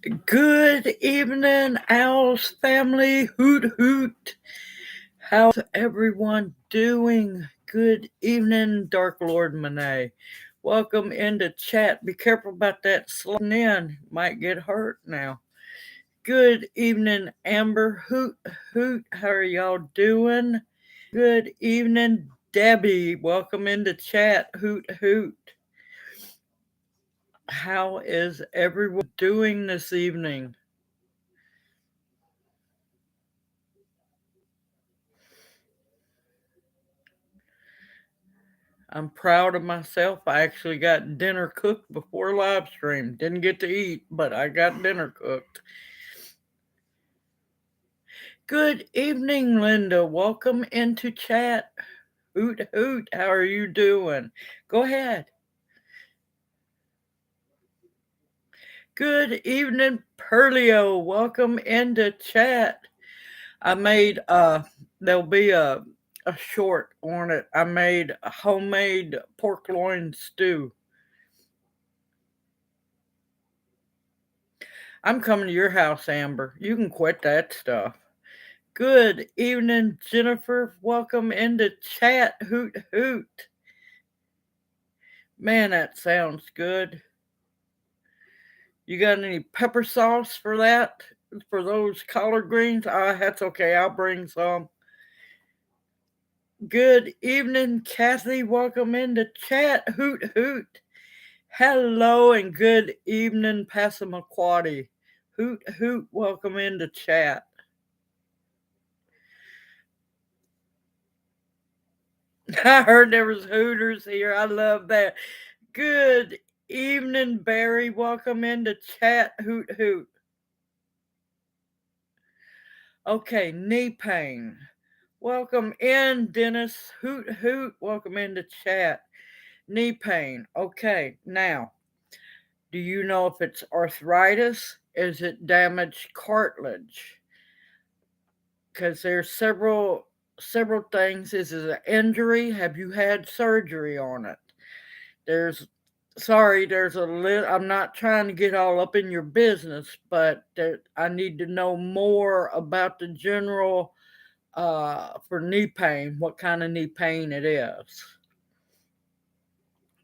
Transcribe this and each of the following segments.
Good evening, OWLS family. Hoot hoot. How's everyone doing? Good evening, Dark Lord Monet. Welcome into chat. Be careful about that sliding in. Might get hurt now. Good evening, Amber. Hoot hoot. How are y'all doing? Good evening, Debbie. Welcome into chat. Hoot hoot. How is everyone doing this evening? I'm proud of myself. I actually got dinner cooked before live stream. Didn't get to eat, but I got dinner cooked. Good evening, Linda. Welcome into chat. Hoot hoot. How are you doing? Go ahead. Good evening, Perlio. Welcome into chat. I made there'll be a short on it. I made a homemade pork loin stew. I'm coming to your house, Amber. You can quit that stuff. Good evening, Jennifer. Welcome into chat. Hoot hoot. Man, that sounds good. You got any pepper sauce for that? For those collard greens? That's okay. I'll bring some. Good evening, Kathy. Welcome into chat. Hoot hoot. Hello and good evening, Passamaquoddy. Hoot hoot. Welcome into chat. I heard there was Hooters here. I love that. Good evening, Barry. Welcome into chat. Hoot hoot. Okay, knee pain. Welcome in, Dennis. Hoot hoot. Welcome into chat. Knee pain. Okay, now, do you know if it's arthritis? Is it damaged cartilage? Because there's several things. Is it an injury? Have you had surgery on it? There's I'm not trying to get all up in your business, but I need to know more about the general for knee pain, what kind of knee pain it is.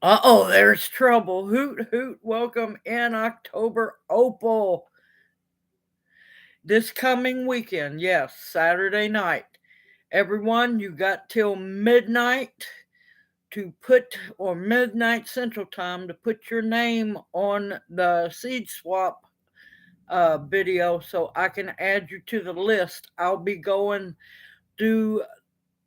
Uh-oh, there's trouble. Hoot hoot. Welcome in October Opal. This coming weekend, yes, Saturday night. Everyone, you got till midnight or midnight Central Time to put your name on the seed swap video so I can add you to the list. I'll be going to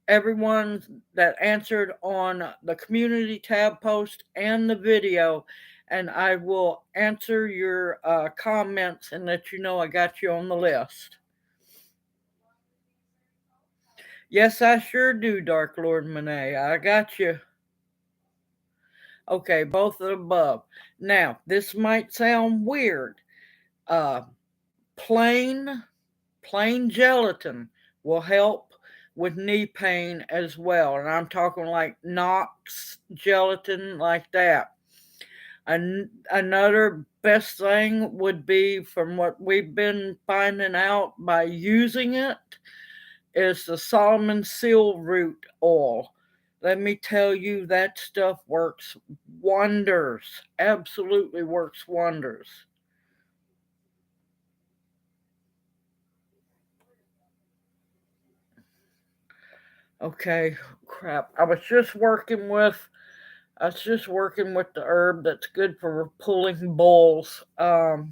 everyone that answered on the community tab post and the video, and I will answer your comments and let you know I got you on the list. Yes, I sure do, Dark Lord Monet. I got you. Okay, both of the above. Now, this might sound weird. Uh, plain gelatin will help with knee pain as well. And I'm talking like Knox gelatin, like that. Another best thing would be, from what we've been finding out by using it, is the Solomon seal root oil. Let me tell you, that stuff works wonders. Absolutely works wonders. Okay, crap. I was just working with the herb that's good for pulling bulls. Oh,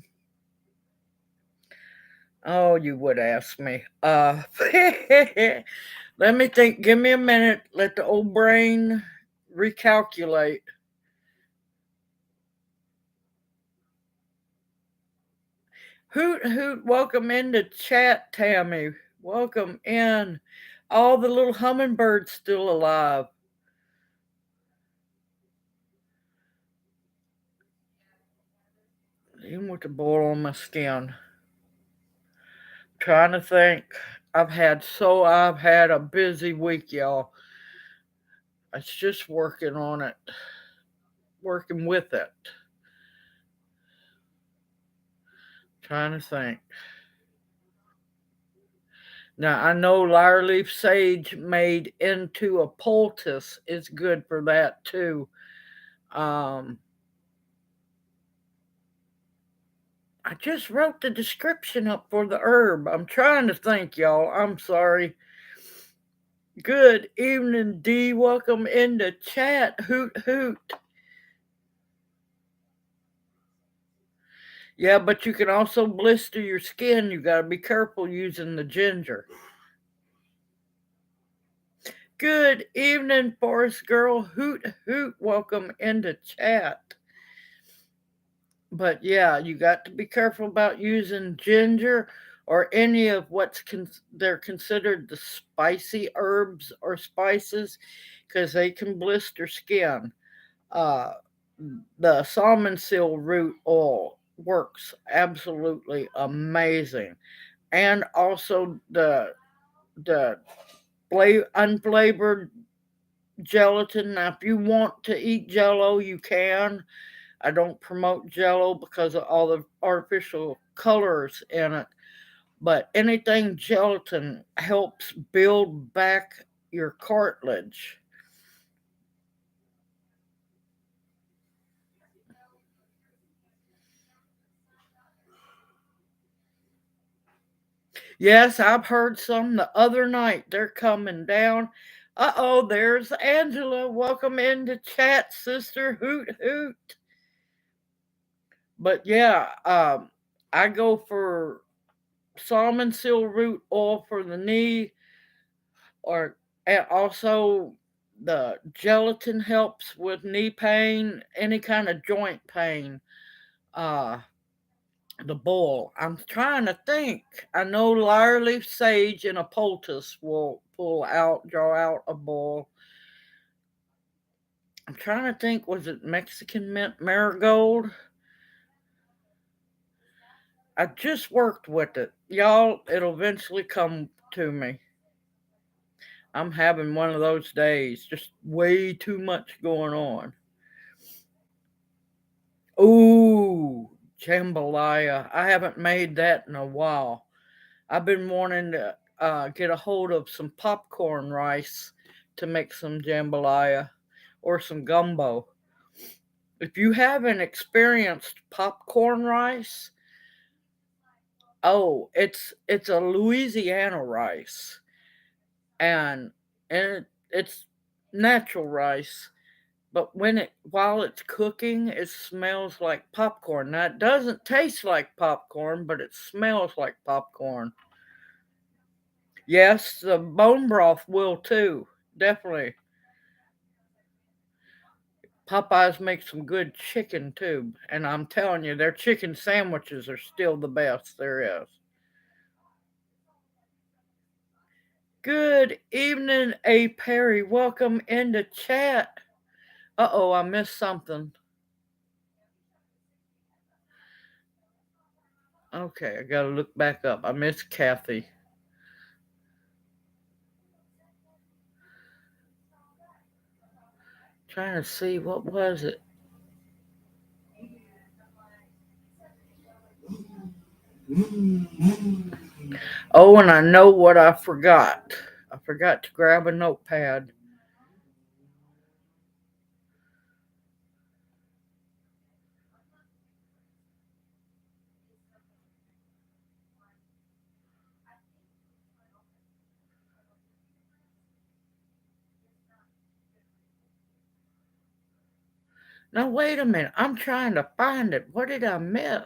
you would ask me. Let me think. Give me a minute. Let the old brain recalculate. Hoot hoot. Welcome into chat, Tammy. Welcome in. All the little hummingbirds still alive. Even with the boil on my skin. Trying to think. I've had a busy week, y'all. It's just working on it. Working with it. Trying to think. Now I know lyre leaf sage made into a poultice is good for that too. Um, I just wrote the description up for the herb. I'm trying to think, y'all. I'm sorry. Good evening, D. Welcome into chat. Hoot hoot. Yeah, but you can also blister your skin. You got to be careful using the ginger. Good evening, Forest Girl. Hoot hoot. Welcome into chat. But yeah, you got to be careful about using ginger or any of they're considered the spicy herbs or spices because they can blister skin. Uh, the salmon seal root oil works absolutely amazing, and also the unflavored gelatin. Now, if you want to eat Jello, you can. I don't promote Jello because of all the artificial colors in it, but anything gelatin helps build back your cartilage. Yes, I've heard some the other night. They're coming down. Uh-oh, there's Angela. Welcome into chat, sister. Hoot hoot. But yeah, I go for salmon seal root oil for the knee, or and also the gelatin helps with knee pain, any kind of joint pain. Uh, the boil. I'm trying to think. I know lyre leaf sage and a poultice will draw out a boil. I'm trying to think. Was it Mexican mint marigold? I just worked with it, y'all. It'll eventually come to me. I'm having one of those days. Just way too much going on. Ooh, jambalaya. I haven't made that in a while. I've been wanting to get a hold of some popcorn rice to make some jambalaya or some gumbo. If you haven't experienced popcorn rice, oh, it's a Louisiana rice, and it's natural rice. But while it's cooking, it smells like popcorn. Now it doesn't taste like popcorn, but it smells like popcorn. Yes, the bone broth will too. Definitely. Popeyes makes some good chicken too. And I'm telling you, their chicken sandwiches are still the best there is. Good evening, A. Perry. Welcome into chat. Uh-oh, I missed something. Okay, I gotta look back up. I missed Kathy. Trying to see, what was it? Oh, and I know what I forgot. I forgot to grab a notepad. Now, wait a minute. I'm trying to find it. What did I miss?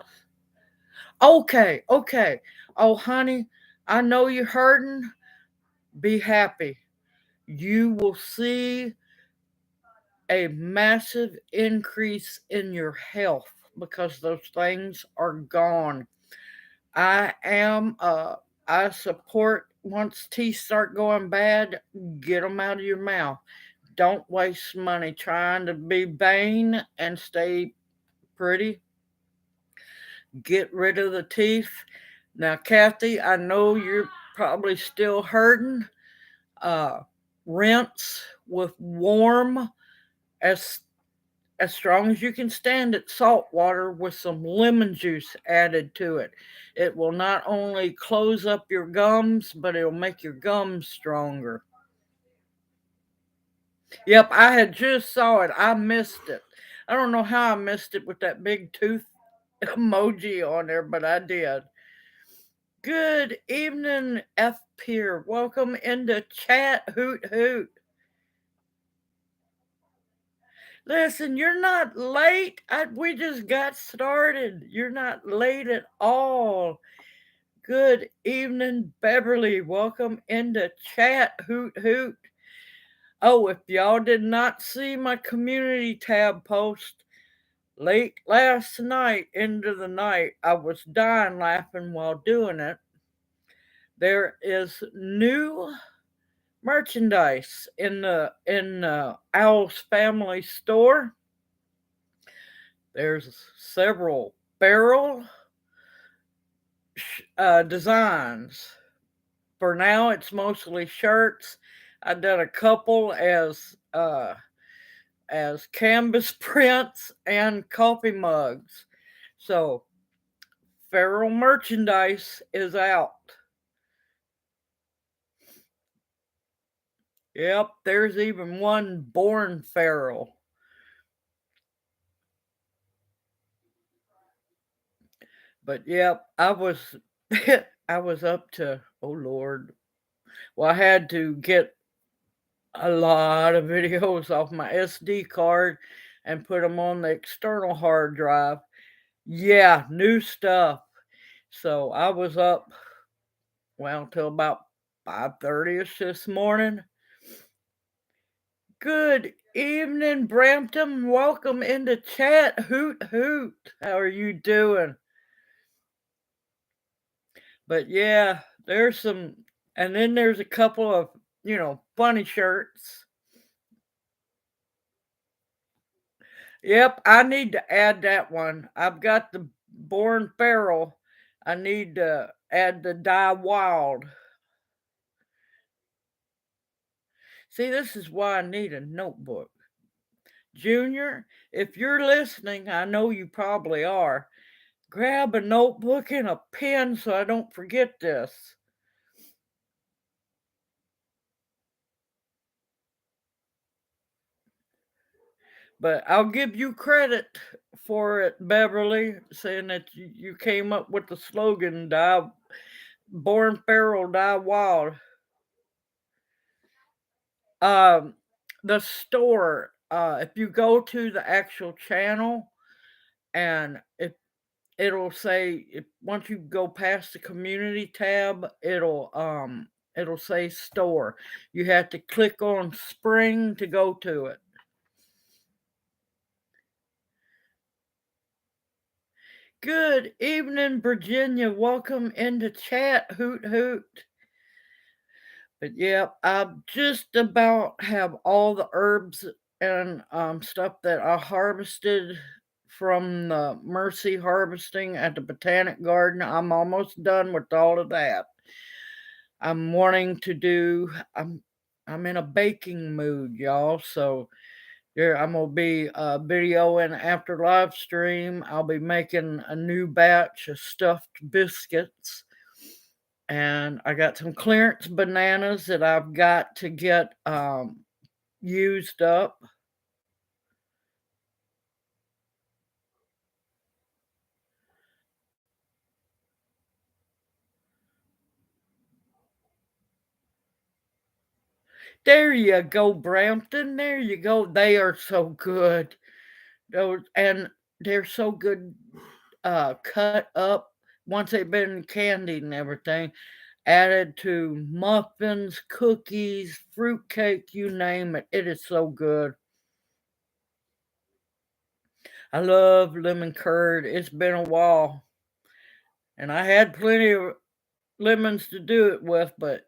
Okay, okay. Oh, honey, I know you're hurting. Be happy. You will see a massive increase in your health because those things are gone. I am, I support once teeth start going bad, get them out of your mouth. Don't waste money trying to be vain and stay pretty. Get rid of the teeth. Now, Kathy, I know you're probably still hurting. Uh, Rinse with warm as as strong as you can stand it, salt water with some lemon juice added to it. It will not only close up your gums, but it'll make your gums stronger. Yep, I had just saw it. I missed it. I don't know how I missed it with that big tooth emoji on there, but I did. Good evening, F Pier. Welcome into chat. Hoot hoot. Listen, you're not late. We just got started. You're not late at all. Good evening, Beverly. Welcome into chat. Hoot hoot. Oh, if y'all did not see my community tab post late last night into the night, I was dying laughing while doing it. There is new merchandise in the OWLS family store. There's several barrel designs. For now, it's mostly shirts. I've done a couple as canvas prints and coffee mugs. So feral merchandise is out. Yep, there's even one born feral. But yep, I was I was up to, oh Lord. Well, I had to get a lot of videos off my SD card and put them on the external hard drive. Yeah, new stuff. So I was up, well, till about 5:30ish this morning. Good evening, Brampton. Welcome into chat. Hoot hoot. How are you doing? But yeah, there's some, and then there's a couple of, funny shirts. Yep, I need to add that one. I've got the Born Feral. I need to add the Die Wild. See, this is why I need a notebook. Junior, if you're listening, I know you probably are. Grab a notebook and a pen so I don't forget this. But I'll give you credit for it, Beverly, saying that you came up with the slogan, Born Feral, Die Wild. The store, if you go to the actual channel, and it'll say, once you go past the community tab, it'll say store. You have to click on spring to go to it. Good evening, Virginia. Welcome into chat. Hoot hoot. But yeah, I just about have all the herbs and stuff that I harvested from the Mercy harvesting at the Botanic Garden. I'm almost done with all of that. I'm wanting to do. I'm in a baking mood, y'all. So I'm gonna be videoing after live stream. I'll be making a new batch of stuffed biscuits. And I got some clearance bananas that I've got to get used up. There you go, Brampton. There you go. They are so good. And they're so good cut up once they've been candied and everything. Added to muffins, cookies, fruitcake, you name it. It is so good. I love lemon curd. It's been a while. And I had plenty of lemons to do it with, but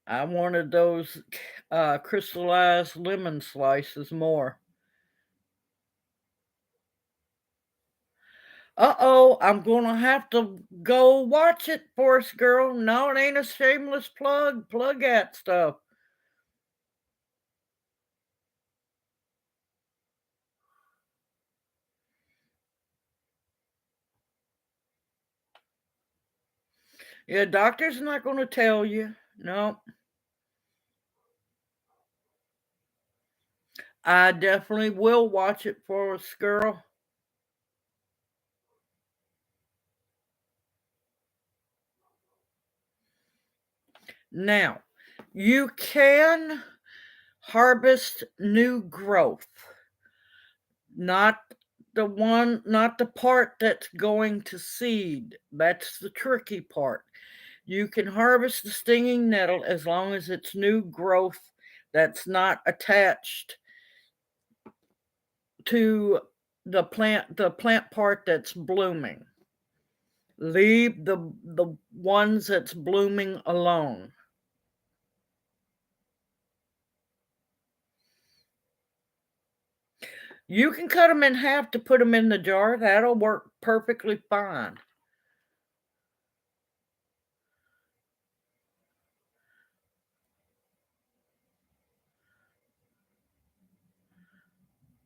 I wanted those crystallized lemon slices more. Uh-oh, I'm gonna have to go watch it, Forest Girl. No, it ain't a shameless plug. Plug that stuff. Yeah, doctor's not going to tell you. No, I definitely will watch it for us, girl. Now, you can harvest new growth, not not the part that's going to seed. That's the tricky part. You can harvest the stinging nettle as long as it's new growth that's not attached to the plant part that's blooming. Leave the ones that's blooming alone. You can cut them in half to put them in the jar. That'll work perfectly fine.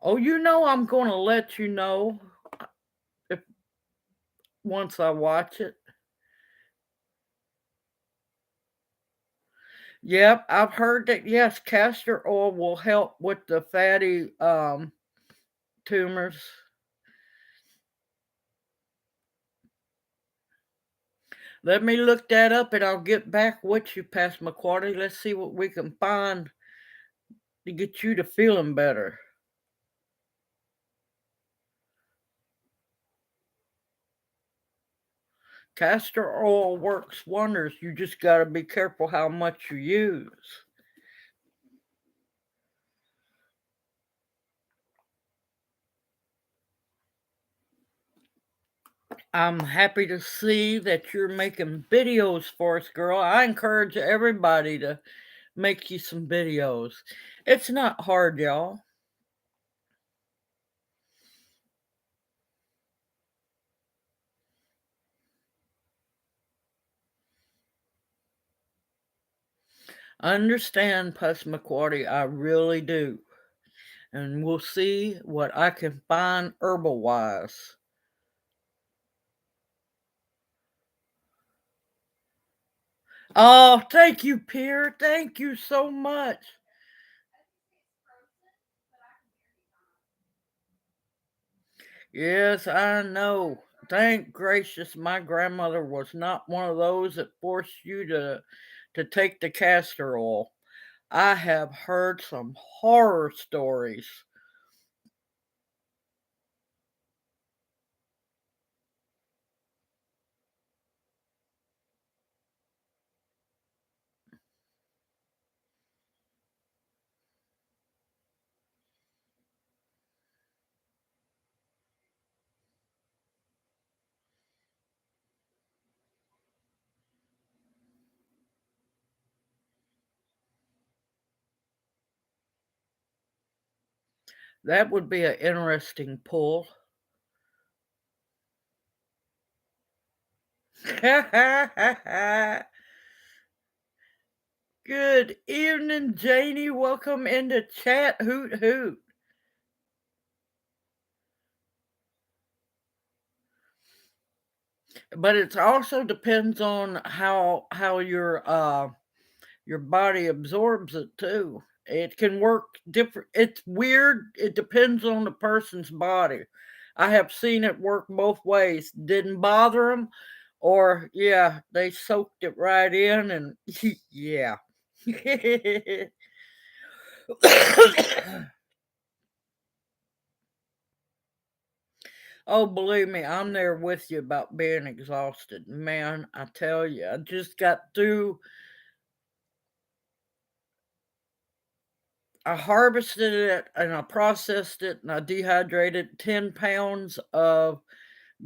Oh, I'm going to let you know if once I watch it. Yep, I've heard that yes, castor oil will help with the fatty tumors. Let me look that up and I'll get back with you, Passamaquoddy. Let's see what we can find to get you to feeling better. Castor oil works wonders. You just got to be careful how much you use. I'm happy to see that you're making videos for us, girl. I encourage everybody to make you some videos. It's not hard, y'all. I understand, Passamaquoddy. I really do. And we'll see what I can find herbal wise. Oh, thank you, Pierre. Thank you so much. Yes, I know. Thank gracious my grandmother was not one of those that forced you to take the castor oil. I have heard some horror stories. That would be an interesting pull. Good evening, Janie. Welcome into chat. Hoot hoot. But it also depends on how your body absorbs it too. It can work different. It's weird. It depends on the person's body. I have seen it work both ways. Didn't bother them, or yeah, they soaked it right in, and yeah. Oh, believe me, I'm there with you about being exhausted. Man, I tell you, I just got through. I harvested it and I processed it and I dehydrated 10 pounds of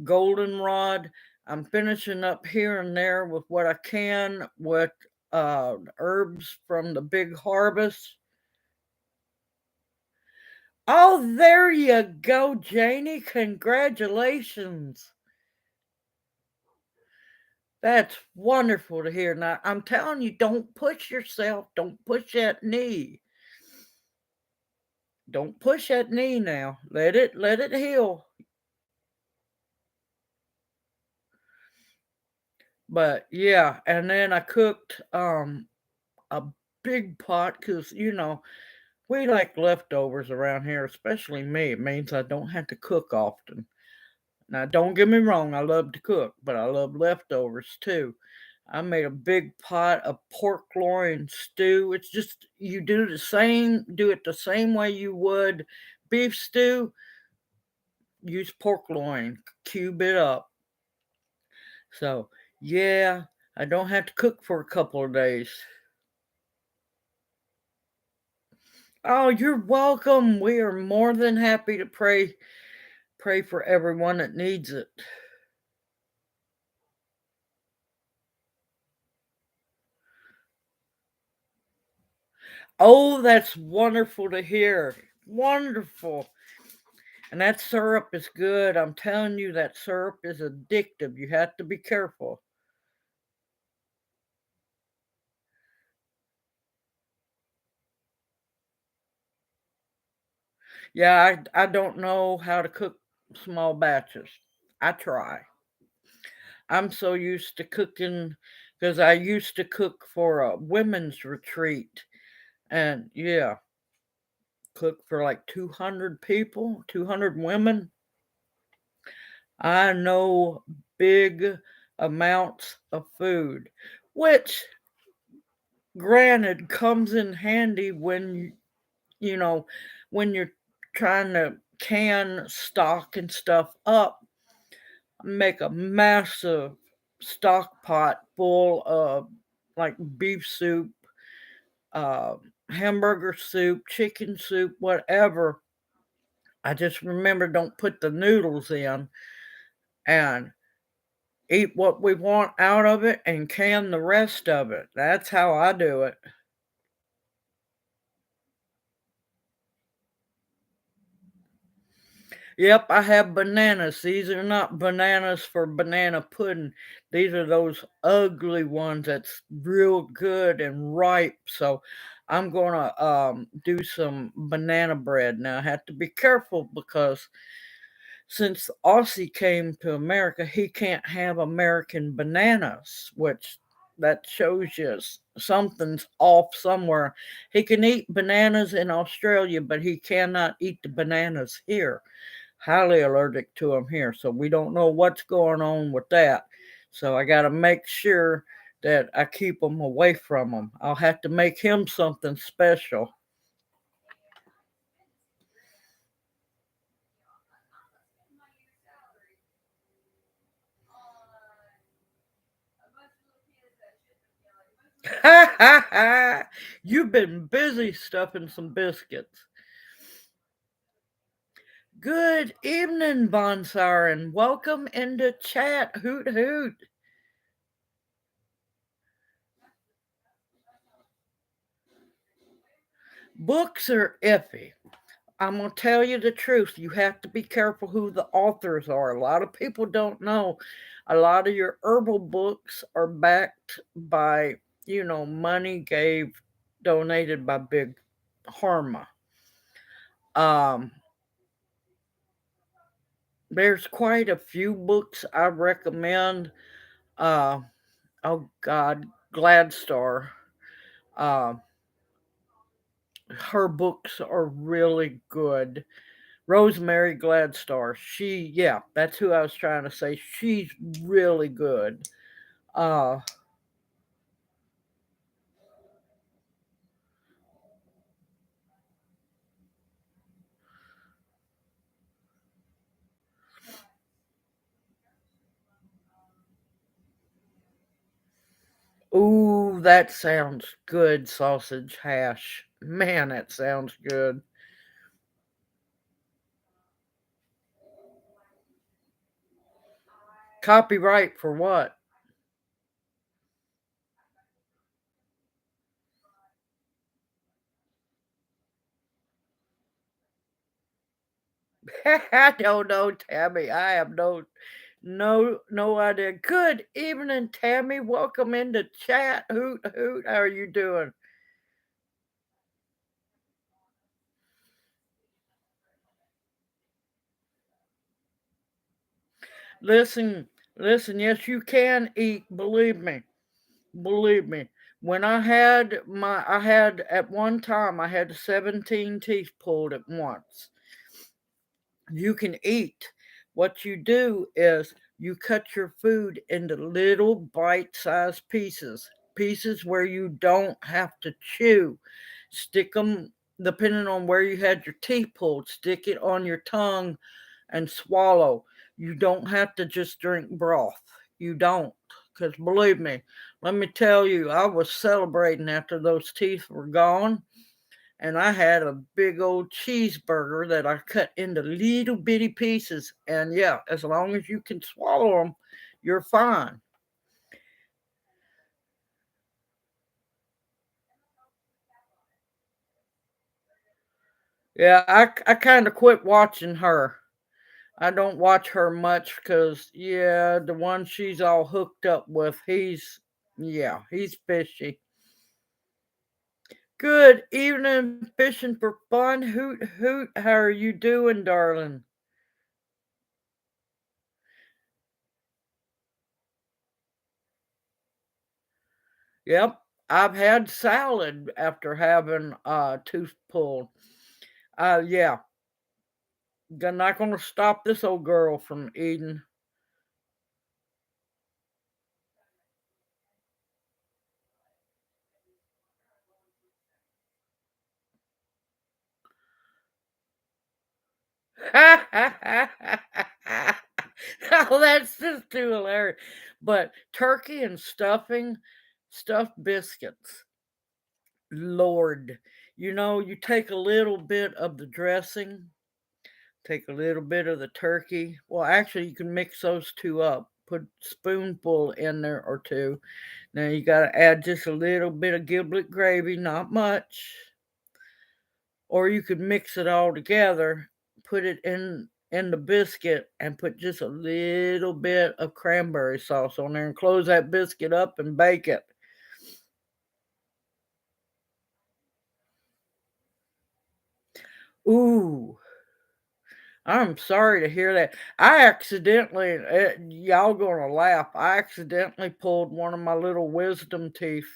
goldenrod. I'm finishing up here and there with what I can with herbs from the big harvest. Oh, there you go, Janie. Congratulations. That's wonderful to hear. Now, I'm telling you, don't push yourself. Don't push that knee. Don't push that knee now. Let it heal. But yeah, and then I cooked a big pot because we like leftovers around here, especially me. It means I don't have to cook often. Now, don't get me wrong, I love to cook, but I love leftovers too. I made a big pot of pork loin stew. It's just you do it the same way you would beef stew. Use pork loin, cube it up. So, yeah, I don't have to cook for a couple of days. Oh, you're welcome. We are more than happy to pray for everyone that needs it. Oh, that's wonderful to hear. Wonderful. And that syrup is good. I'm telling you, that syrup is addictive. You have to be careful. Yeah, I don't know how to cook small batches. I try. I'm so used to cooking because I used to cook for a women's retreat. And yeah, cook for like 200 people, 200 women. I know big amounts of food, which granted comes in handy when you know when you're trying to can stock and stuff up. Make a massive stock pot full of like beef soup, uh, hamburger soup, chicken soup, whatever. I just remember don't put the noodles in and eat what we want out of it and can the rest of it. That's how I do it. Yep, I have bananas. These are not bananas for banana pudding. These are those ugly ones that's real good and ripe. So I'm gonna do some banana bread. Now I have to be careful because since Aussie came to America, he can't have American bananas, which that shows you something's off somewhere. He can eat bananas in Australia, but he cannot eat the bananas here. Highly allergic to them here, so we don't know what's going on with that. So I got to make sure that I keep them away from them. I'll have to make him something special. You've been busy stuffing some biscuits. Good evening, Bonsar, and welcome into chat. Hoot hoot. Books are iffy. I'm going to tell you the truth. You have to be careful who the authors are. A lot of people don't know. A lot of your herbal books are backed by, money donated by Big Pharma. Um, there's quite a few books I recommend. Uh, oh God, Gladstar. Uh, her books are really good. Rosemary Gladstar. Yeah, that's who I was trying to say. She's really good. Uh, ooh, that sounds good, sausage hash. Man, that sounds good. Copyright for what? I don't know, Tammy. I have no idea. Good evening, Tammy. Welcome into chat. Hoot hoot. How are you doing? Listen, Listen, yes, you can eat. Believe me. Believe me. When I had at one time, I had 17 teeth pulled at once. You can eat. What you do is you cut your food into little bite-sized pieces, pieces where you don't have to chew. Stick them, depending on where you had your teeth pulled, stick it on your tongue and swallow. You don't have to just drink broth. You don't. Because believe me, let me tell you, I was celebrating after those teeth were gone, and I had a big old cheeseburger that I cut into little bitty pieces. And yeah, as long as you can swallow them, you're fine. Yeah, I kind of quit watching her. I don't watch her much because, yeah, the one she's all hooked up with, yeah, he's fishy. Good evening, fishing for fun. Hoot, hoot. How are you doing, darling? Yep, I've had salad after having tooth pulled. Yeah, not gonna stop this old girl from eating. Oh, that's just too hilarious. But turkey and stuffing, stuffed biscuits. Lord, you take a little bit of the dressing, take a little bit of the turkey. Well, actually, you can mix those two up. Put a spoonful in there or two. Now you got to add just a little bit of giblet gravy, not much. Or you could mix it all together, put it in the biscuit, and put just a little bit of cranberry sauce on there, and close that biscuit up and bake it. Ooh, I'm sorry to hear that. I accidentally, y'all gonna laugh. I accidentally pulled one of my little wisdom teeth.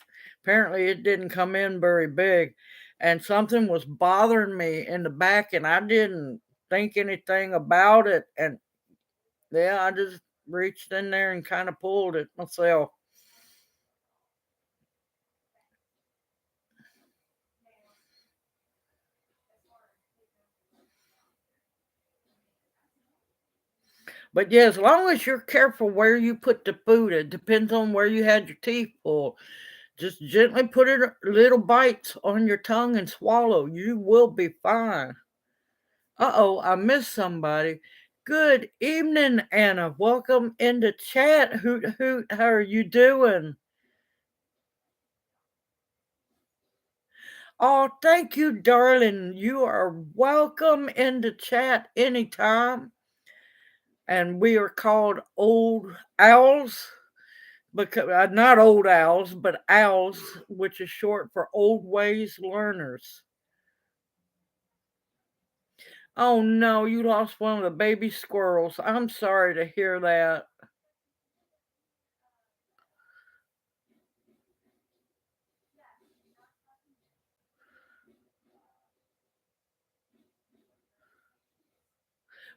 Apparently, it didn't come in very big, and something was bothering me in the back, and I didn't think anything about it. And yeah, I just reached in there and kind of pulled it myself. But yeah, as long as you're careful where you put the food, it depends on where you had your teeth pulled. Just gently put it little bites on your tongue and swallow. You will be fine. Uh-oh, I missed somebody. Good evening, Anna. Welcome into chat. Hoot hoot. How are you doing? Oh, thank you, darling. You are welcome into chat anytime. And we are called Old Owls because not old owls, but owls, which is short for old ways learners. Oh no, you lost one of the baby squirrels. I'm sorry to hear that.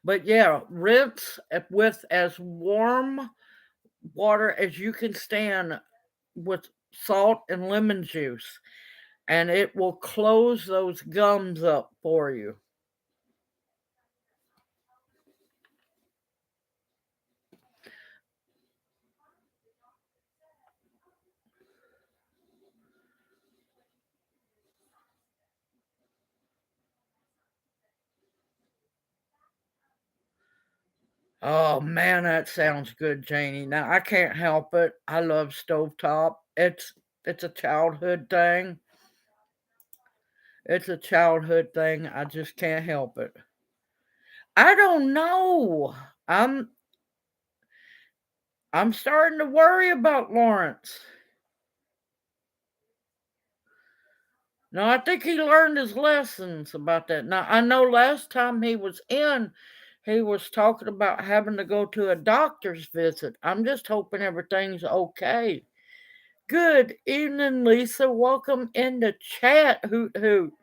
But yeah, rinse with as warm water as you can stand with salt and lemon juice, and it will close those gums up for you. Oh man, that sounds good, Janie. Now I can't help it. I love stovetop. It's a childhood thing. It's a childhood thing. I just can't help it. I don't know. I'm I'm starting to worry about Lawrence. No, I think he learned his lessons about that. Now I know last time he was in, he was talking about having to go to a doctor's visit. I'm just hoping everything's okay. Good evening, Lisa. Welcome in the chat. Hoot hoot.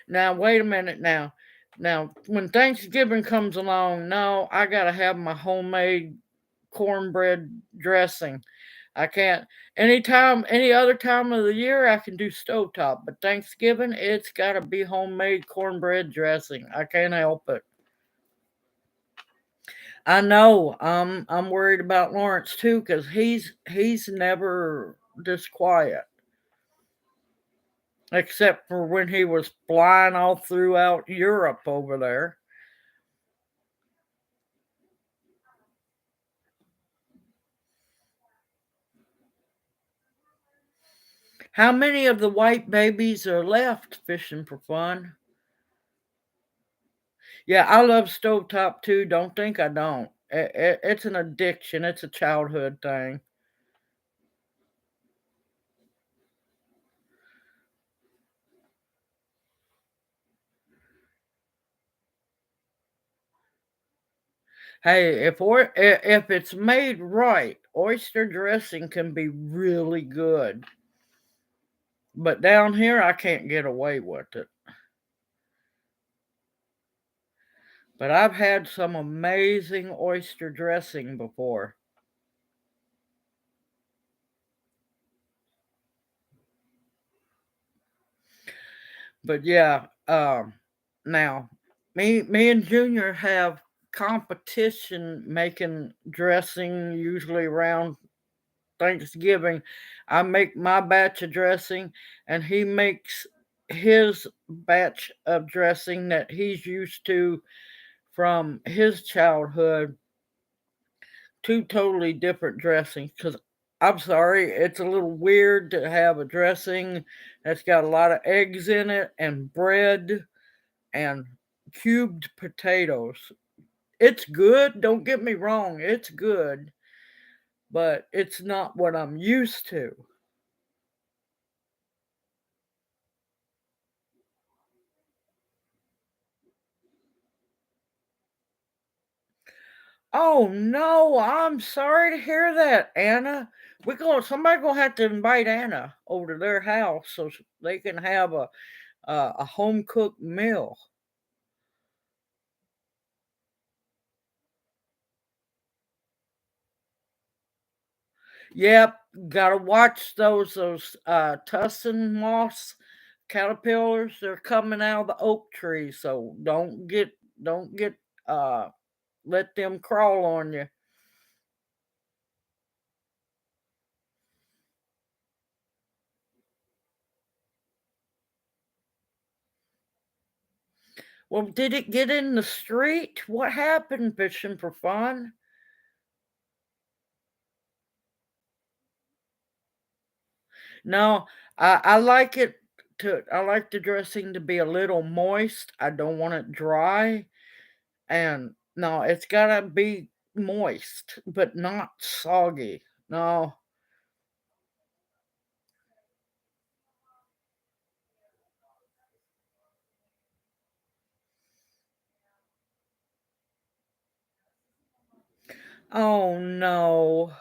Now, wait a minute now. Now, when Thanksgiving comes along, no, I got to have my homemade cornbread dressing. I can't, anytime, any other time of the year, I can do stovetop, but Thanksgiving, it's got to be homemade cornbread dressing. I can't help it. I know. I'm worried about Lawrence too, because he's never this quiet, except for when he was flying all throughout Europe over there. How many of the white babies are left fishing for fun? Yeah, I love stovetop too. Don't think I don't. It's an addiction. It's a childhood thing. Hey, if it's made right, oyster dressing can be really good. But down here, I can't get away with it. But I've had some amazing oyster dressing before. But yeah, now me and Junior have competition making dressing usually around Thanksgiving. I make my batch of dressing and he makes his batch of dressing that he's used to from his childhood. Two totally different dressings, because I'm sorry, it's a little weird to have a dressing that's got a lot of eggs in it and bread and cubed potatoes. It's good, don't get me wrong, it's good, but it's not what I'm used to. Oh no, I'm sorry to hear that, Anna. Somebody gonna have to invite Anna over to their house so they can have a home cooked meal. Yep, gotta watch those tussin moss caterpillars. They're coming out of the oak tree, so don't get uh let them crawl on you. Well, did it get in the street? What happened fishing for fun? No, I like the dressing to be a little moist. I don't want it dry. And no, it's gotta be moist, but not soggy. No. Oh no.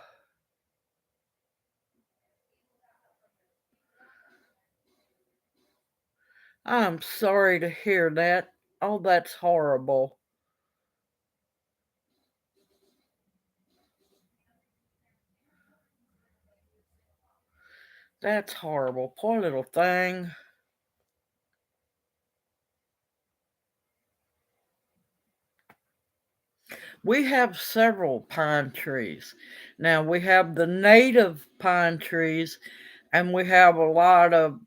I'm sorry to hear that. Oh, that's horrible. That's horrible. Poor little thing. We have several pine trees. Now, we have the native pine trees, and we have a lot of,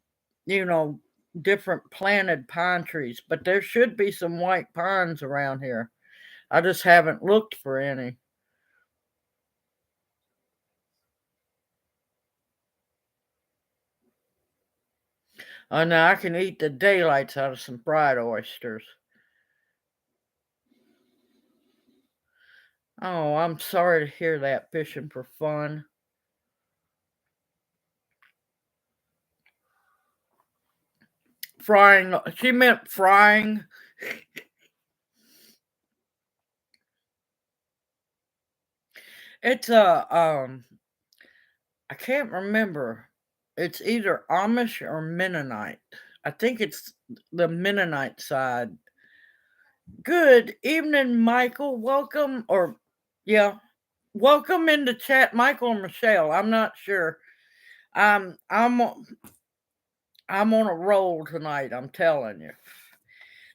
you know, different planted pine trees, but there should be some white pines around here. I just haven't looked for any. Oh, now I can eat the daylights out of some fried oysters. Oh, I'm sorry to hear that fishing for fun. Frying. She meant frying. It's I can't remember. It's either Amish or Mennonite. I think it's the Mennonite side. Good evening, Michael. Welcome, or yeah, welcome into chat, Michael and Michelle. I'm not sure. I'm I'm on a roll tonight. I'm telling you.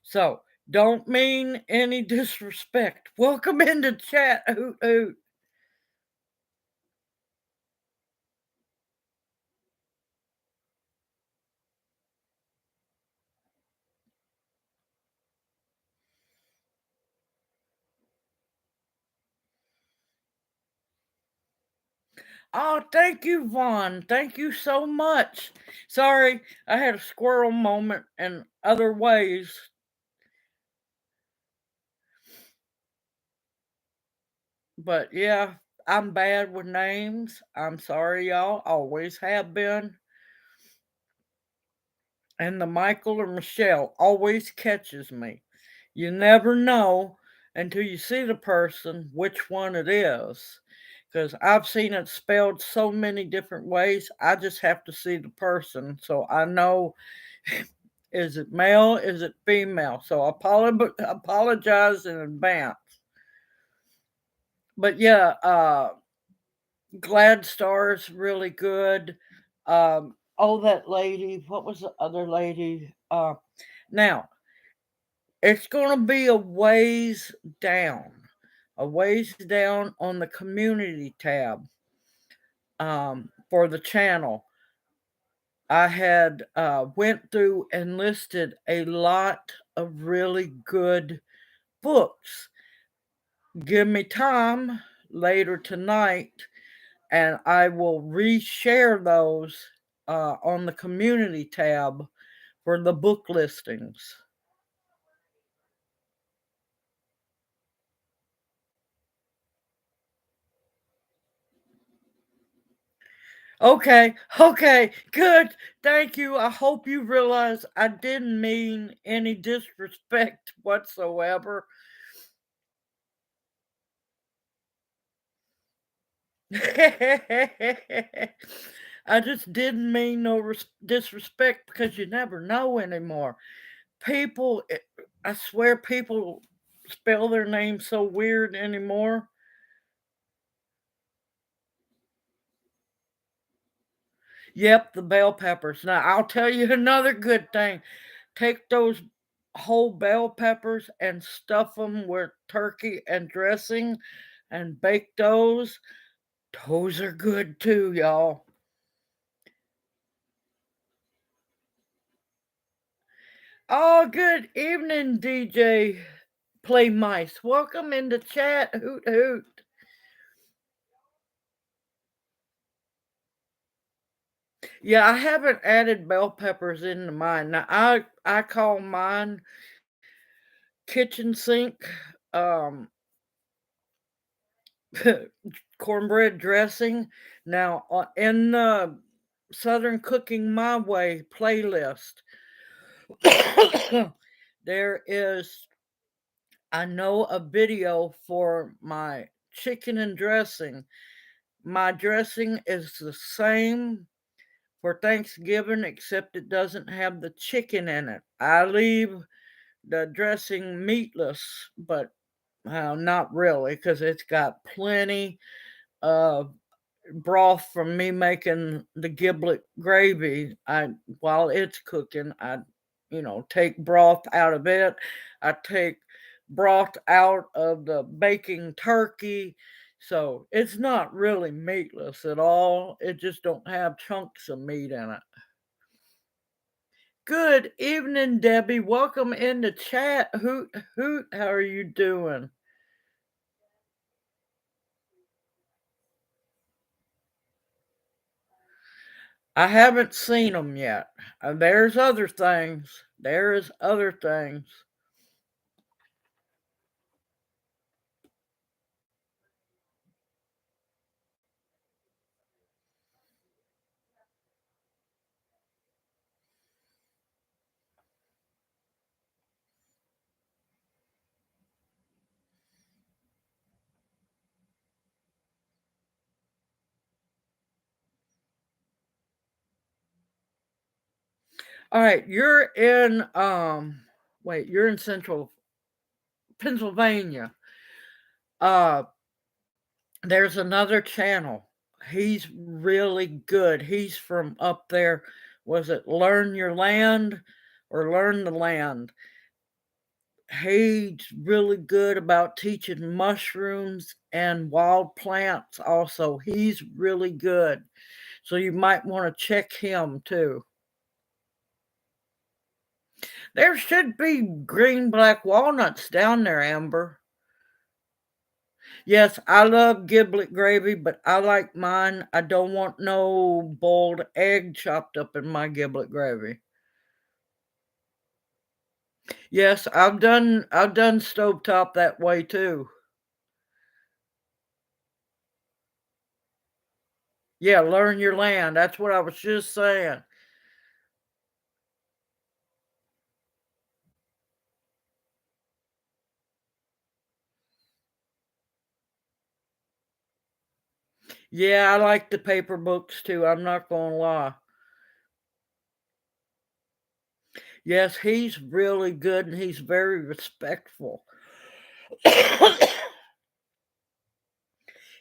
So don't mean any disrespect. Welcome into chat. Hoot hoot. Oh, thank you, Vaughn. Thank you so much. Sorry, I had a squirrel moment in other ways. But yeah, I'm bad with names. I'm sorry, y'all. Always have been. And the Michael or Michelle always catches me. You never know until you see the person which one it is. Because I've seen it spelled so many different ways. I just have to see the person so I know, is it male? Is it female? So I apologize in advance. But yeah, Glad Star's really good. Oh, that lady. What was the other lady? Now it's going to be a ways down on the community tab for the channel. I had went through and listed a lot of really good books. Give me time later tonight, and I will reshare those on the community tab for the book listings. Okay, good. Thank you. I hope you realize I didn't mean any disrespect whatsoever. I just didn't mean no disrespect because you never know anymore. People, I swear, people spell their names so weird anymore. Yep, the bell peppers. Now, I'll tell you another good thing. Take those whole bell peppers and stuff them with turkey and dressing and bake those. Those are good too, y'all. Oh, good evening, DJ Play Mice. Welcome into chat. Hoot hoot. Yeah, I haven't added bell peppers into mine. Now I call mine kitchen sink cornbread dressing. Now in the Southern Cooking My Way playlist, there is, I know, a video for my chicken and dressing. My dressing is the same for Thanksgiving, except it doesn't have the chicken in it. I leave the dressing meatless, but not really, because it's got plenty of broth from me making the giblet gravy. I While it's cooking, I take broth out of it. I take broth out of the baking turkey. So it's not really meatless at all. It just don't have chunks of meat in it. Good evening, Debbie. Welcome in the chat. Hoot hoot. How are you doing? I haven't seen them yet. There's other things. There is other things. All right, you're in wait, you're in central Pennsylvania. Uh there's another channel. He's really good. He's from up there. Was it Learn Your Land or Learn the Land? He's really good about teaching mushrooms and wild plants also. He's really good. So you might want to check him too. There should be green black walnuts down there, Amber. Yes, I love giblet gravy, but I like mine. I don't want no boiled egg chopped up in my giblet gravy. Yes, I've done stovetop that way too. Yeah, learn your land. That's what I was just saying. Yeah, I like the paper books too. I'm not gonna lie. Yes, he's really good and he's very respectful.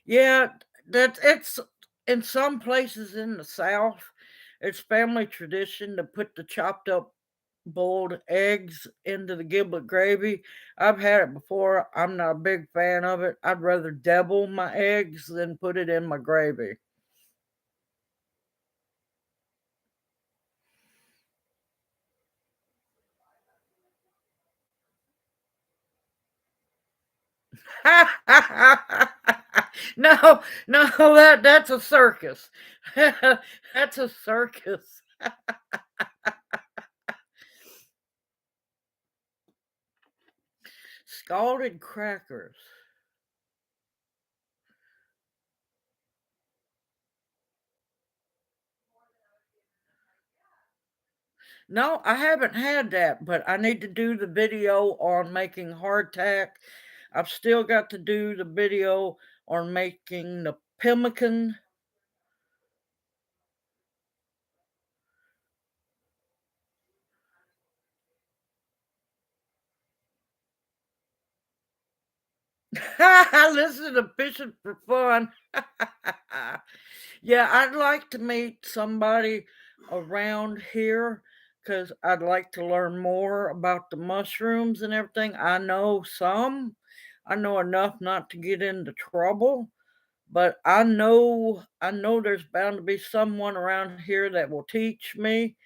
Yeah, that it's in some places in the South, it's family tradition to put the chopped up boiled eggs into the giblet gravy. I've had it before. I'm not a big fan of it. I'd rather devil my eggs than put it in my gravy. No, no, that's a circus. That's a circus. Scalded crackers. No, I haven't had that, but I need to do the video on making hardtack. I've still got to do the video on making the pemmican. I listen to fishing for fun. Yeah, I'd like to meet somebody around here because I'd like to learn more about the mushrooms and everything. I know some, I know enough not to get into trouble, but I know there's bound to be someone around here that will teach me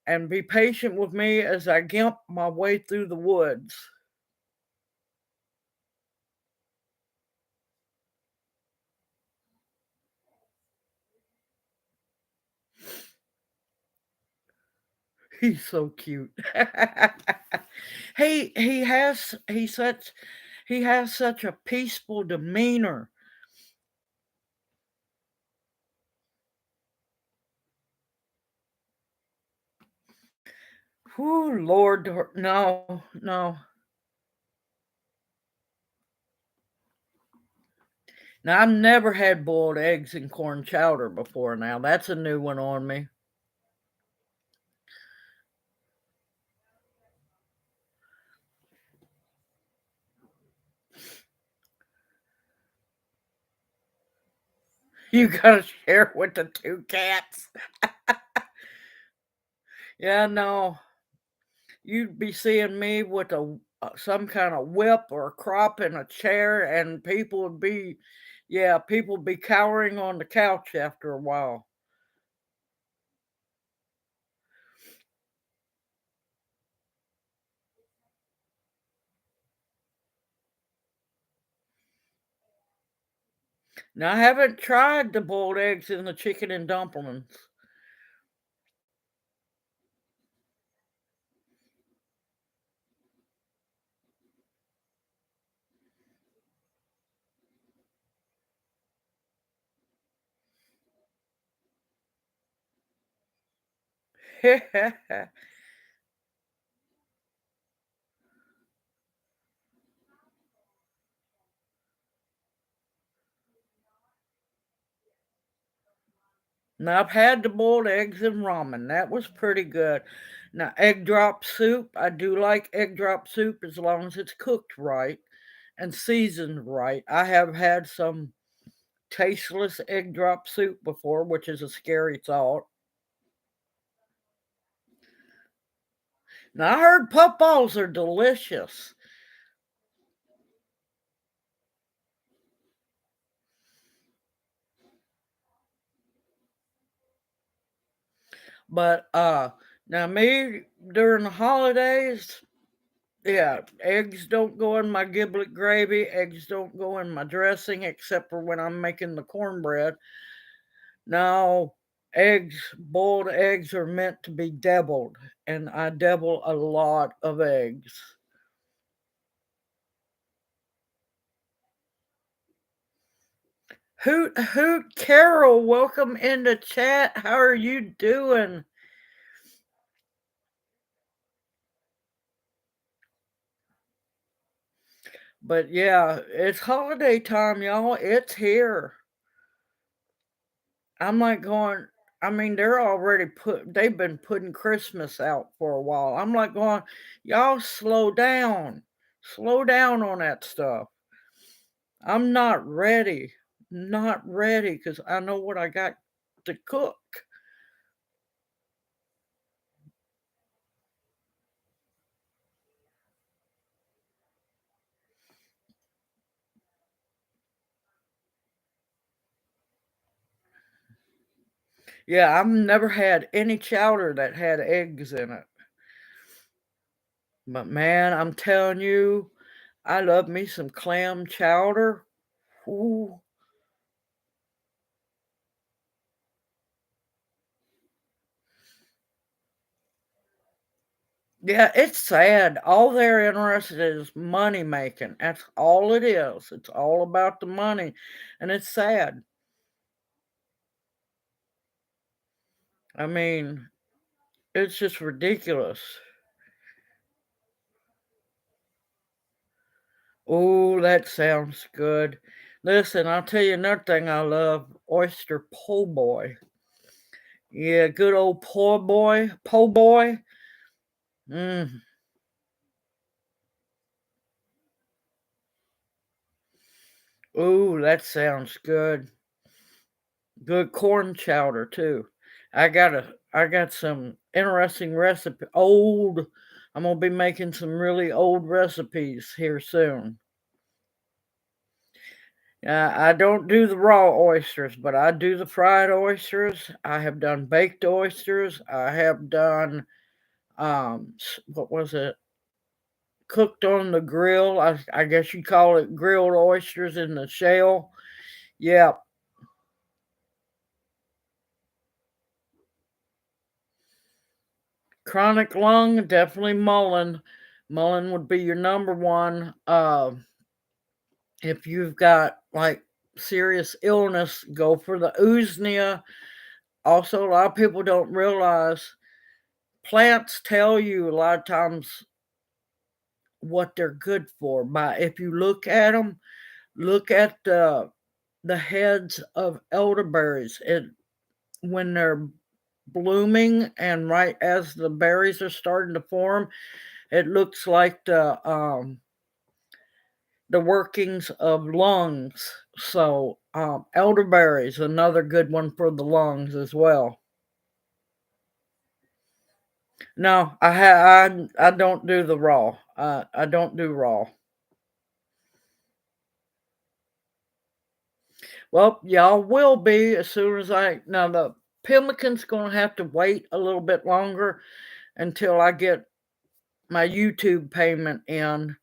and be patient with me as I gimp my way through the woods. He's so cute. He has such a peaceful demeanor. Whoo, Lord, no, no. Now I've never had boiled eggs and corn chowder before. Now that's a new one on me. You gotta share with the two cats. Yeah, no, you'd be seeing me with a some kind of whip or a crop in a chair, and people would be, yeah, people would be cowering on the couch after a while. Now I haven't tried the boiled eggs and the chicken and dumplings. Now I've had the boiled eggs and ramen. That was pretty good. Now egg drop soup, I do like egg drop soup as long as it's cooked right and seasoned right. I have had some tasteless egg drop soup before, which is a scary thought. Now I heard puffballs are delicious, but now me during the holidays, yeah, eggs don't go in my giblet gravy. Eggs don't go in my dressing except for when I'm making the cornbread. Now, boiled eggs are meant to be deviled, and I devil a lot of eggs. Hoot Hoot Carol, welcome into chat. How are you doing? But yeah, it's holiday time, y'all. It's here. I'm like going, I mean, they've been putting Christmas out for a while. I'm like going, y'all slow down. Slow down on that stuff. I'm not ready. Not ready because I know what I got to cook. Yeah, I've never had any chowder that had eggs in it. But man, I'm telling you, I love me some clam chowder. Ooh. Yeah, it's sad. All they're interested in is money making. That's all it is. It's all about the money. And it's sad. I mean, it's just ridiculous. Oh, that sounds good. Listen, I'll tell you another thing I love, oyster po' boy. Yeah, good old po' boy. Mm. Ooh, that sounds good. Good corn chowder too. I got some interesting recipe. I'm gonna be making some really old recipes here soon. I don't do the raw oysters, but I do the fried oysters. I have done baked oysters. I have done what was it? Cooked on the grill. I guess you call it grilled oysters in the shell. Yeah, chronic lung, definitely mullein. Mullein would be your number one. If you've got like serious illness, go for the usnea. Also, a lot of people don't realize plants tell you a lot of times what they're good for. By if you look at them, look at the heads of elderberries. When they're blooming and right as the berries are starting to form, it looks like the workings of lungs. So elderberries, another good one for the lungs as well. No, I don't do the raw. I don't do raw. Well, y'all will be as soon as I now the pemmican's gonna have to wait a little bit longer until I get my YouTube payment in,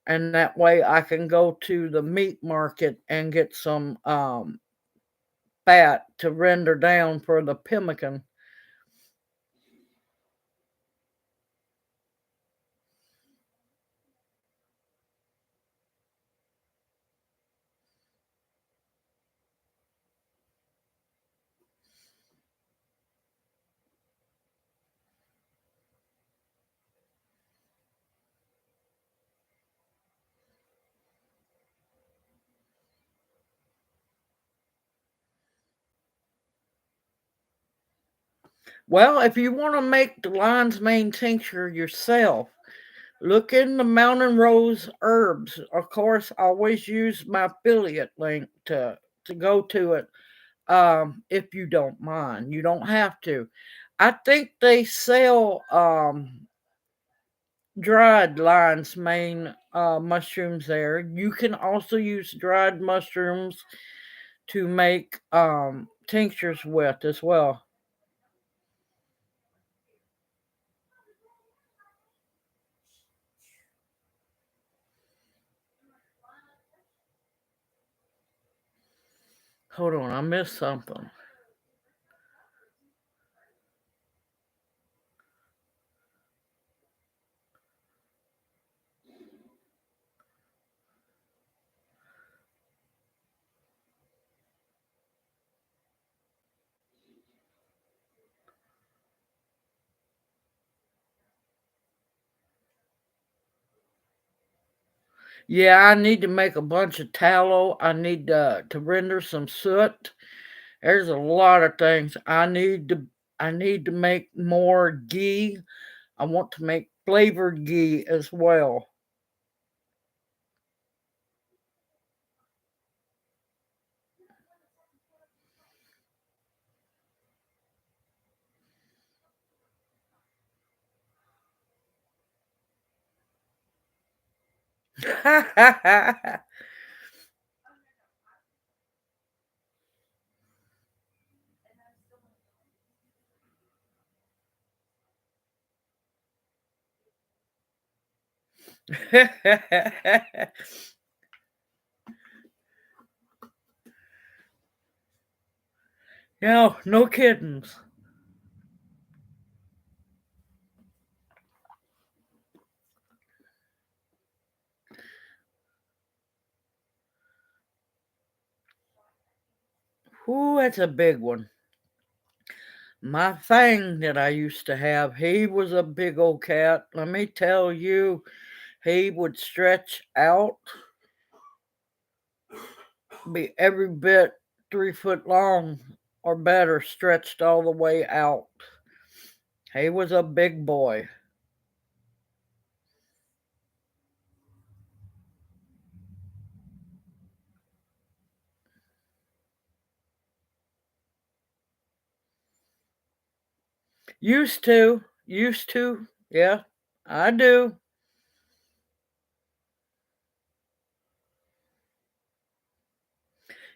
and that way I can go to the meat market and get some fat to render down for the pemmican. Well, if you want to make the lion's mane tincture yourself, look in the Mountain Rose Herbs. Of course, I always use my affiliate link to go to it. If you don't mind, you don't have to. I think they sell dried lion's mane mushrooms there. You can also use dried mushrooms to make tinctures with as well. Hold on, I missed something. Yeah, I need to make a bunch of tallow. I need to render some soot. There's a lot of things I need to make more ghee. I want to make flavored ghee as well. No, no kiddings. Ooh, that's a big one. My Fang that I used to have, he was a big old cat. Let me tell you, he would stretch out, be every bit 3 foot long or better, stretched all the way out. He was a big boy. Used to, yeah, I do.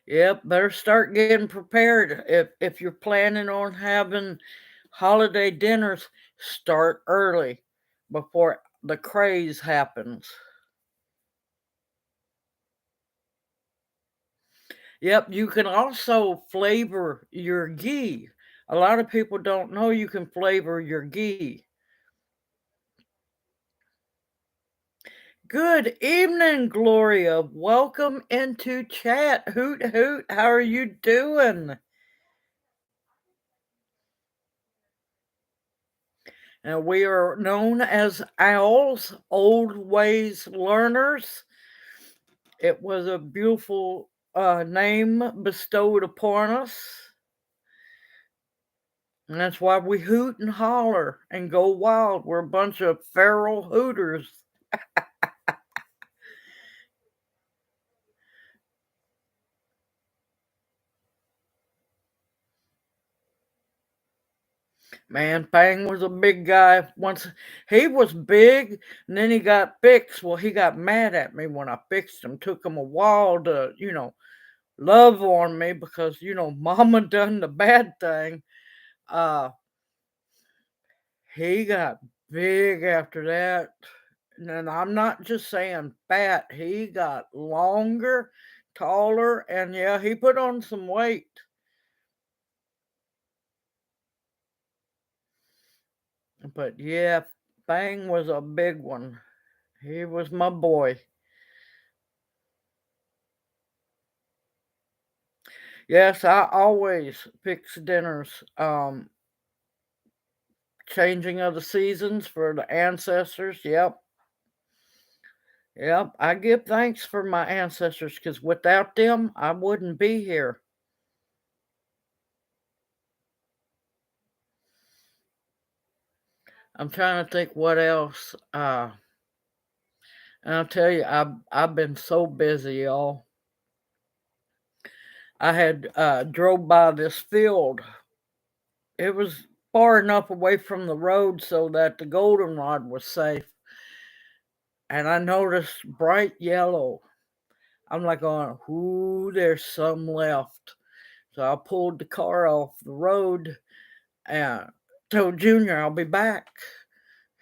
Yep, better start getting prepared. If you're planning on having holiday dinners, start early before the craze happens. Yep, you can also flavor your ghee. A lot of people don't know you can flavor your ghee. Good evening, Gloria. Welcome into chat. Hoot hoot. How are you doing? And we are known as OWLS, Old Ways Learners. It was a beautiful name bestowed upon us. And that's why we hoot and holler and go wild. We're a bunch of feral hooters. Man, Pang was a big guy. Once he was big, and then he got fixed. Well, he got mad at me when I fixed him. Took him a while to, love on me because, Mama done the bad thing. Uh, he got big after that. And I'm not just saying fat. He got longer, taller, and yeah, he put on some weight. But yeah, Fang was a big one. He was my boy. Yes, I always fix dinners. Changing of the seasons for the ancestors. Yep. Yep. I give thanks for my ancestors because without them, I wouldn't be here. I'm trying to think what else. And I'll tell you, I've been so busy, y'all. I had drove by this field. It was far enough away from the road so that the goldenrod was safe. And I noticed bright yellow. I'm like going, ooh, there's some left. So I pulled the car off the road and told Junior I'll be back.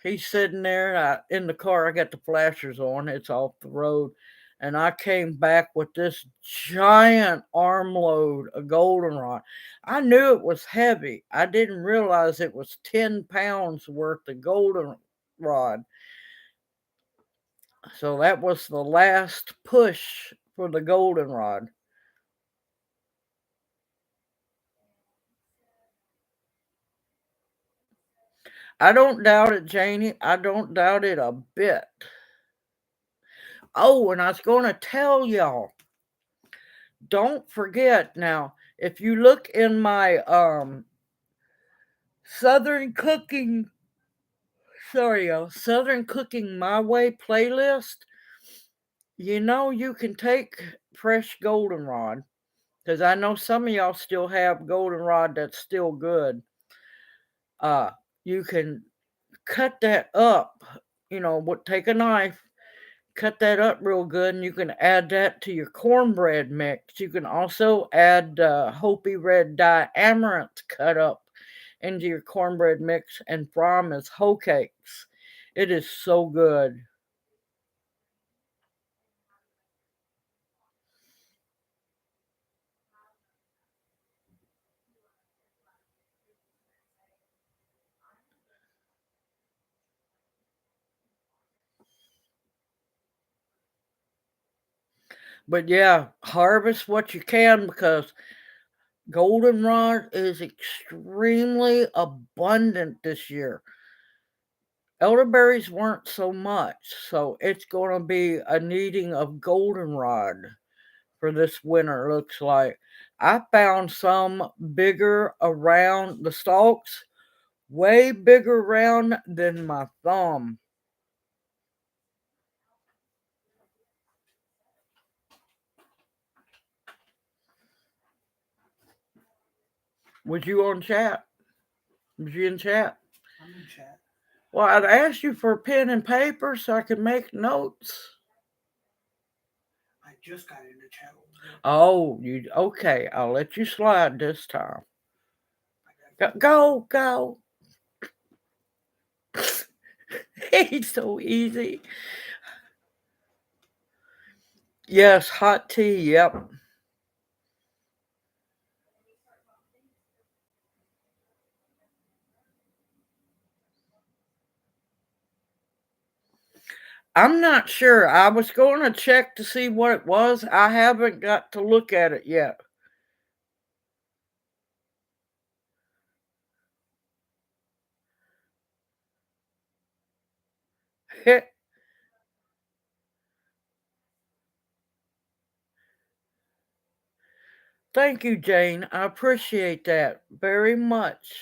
He's sitting there in the car. I got the flashers on. It's off the road. And I came back with this giant armload of goldenrod. I knew it was heavy. I didn't realize it was 10 pounds worth of goldenrod. So that was the last push for the goldenrod. I don't doubt it, Janie. I don't doubt it a bit. Oh, and I was going to tell y'all, don't forget now, if you look in my Southern Cooking, sorry, y'all, Southern Cooking My Way playlist, you can take fresh goldenrod, because I know some of y'all still have goldenrod that's still good. You can cut that up, take a knife, cut that up real good, and you can add that to your cornbread mix. You can also add Hopi red dye amaranth cut up into your cornbread mix and fry them as hoe cakes. It is so good. But yeah, harvest what you can because goldenrod is extremely abundant this year. Elderberries weren't so much, so it's going to be a needing of goldenrod for this winter, looks like. I found some bigger around the stalks, way bigger around than my thumb. Was you on chat? Was you in chat? I'm in chat. Well, I'd asked you for a pen and paper so I could make notes. I just got into chat. Oh, you okay? I'll let you slide this time. Go. He's so easy. Yes, hot tea. Yep. I'm not sure. I was going to check to see what it was. I haven't got to look at it yet. Thank you, Jane. I appreciate that very much.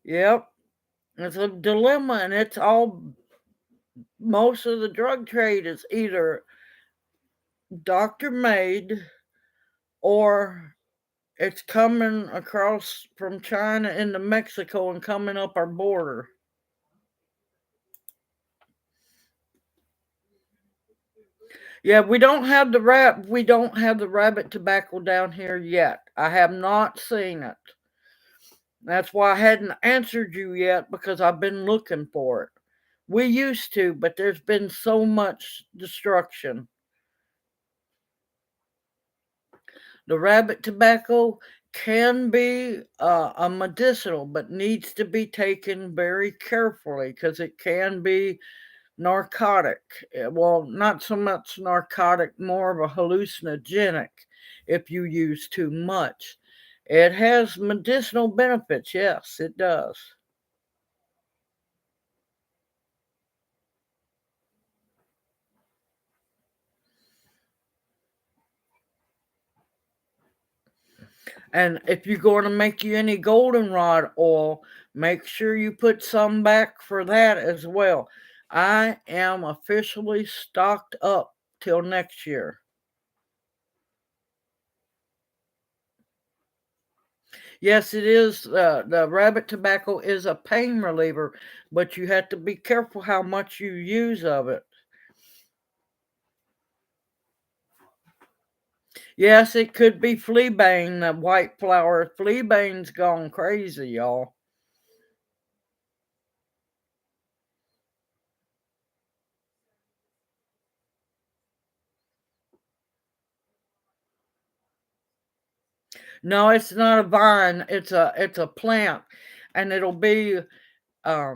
Yep. It's a dilemma, and it's all most of the drug trade is either doctor made or it's coming across from China into Mexico and coming up our border. Yeah, we don't have the rabbit tobacco down here yet. I have not seen it. That's why I hadn't answered you yet because I've been looking for it. We used to, but there's been so much destruction. The rabbit tobacco can be a medicinal, but needs to be taken very carefully because it can be narcotic. Well, not so much narcotic, more of a hallucinogenic if you use too much. It has medicinal benefits, yes, it does. And if you're going to make you any goldenrod oil, make sure you put some back for that as well. I am officially stocked up till next year. Yes, it is. The rabbit tobacco is a pain reliever, but you have to be careful how much you use of it. Yes, it could be fleabane, the white flower. Fleabane's gone crazy, y'all. No, it's not a vine. It's a plant, and it'll be uh,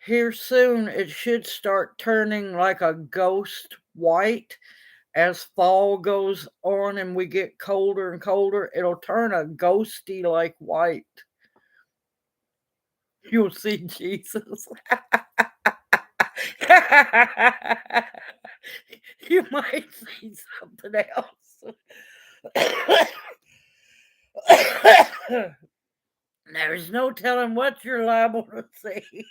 here soon. It should start turning like a ghost white as fall goes on and we get colder and colder. It'll turn a ghosty like white. You'll see Jesus. You might see something else. There's no telling what you're liable to see.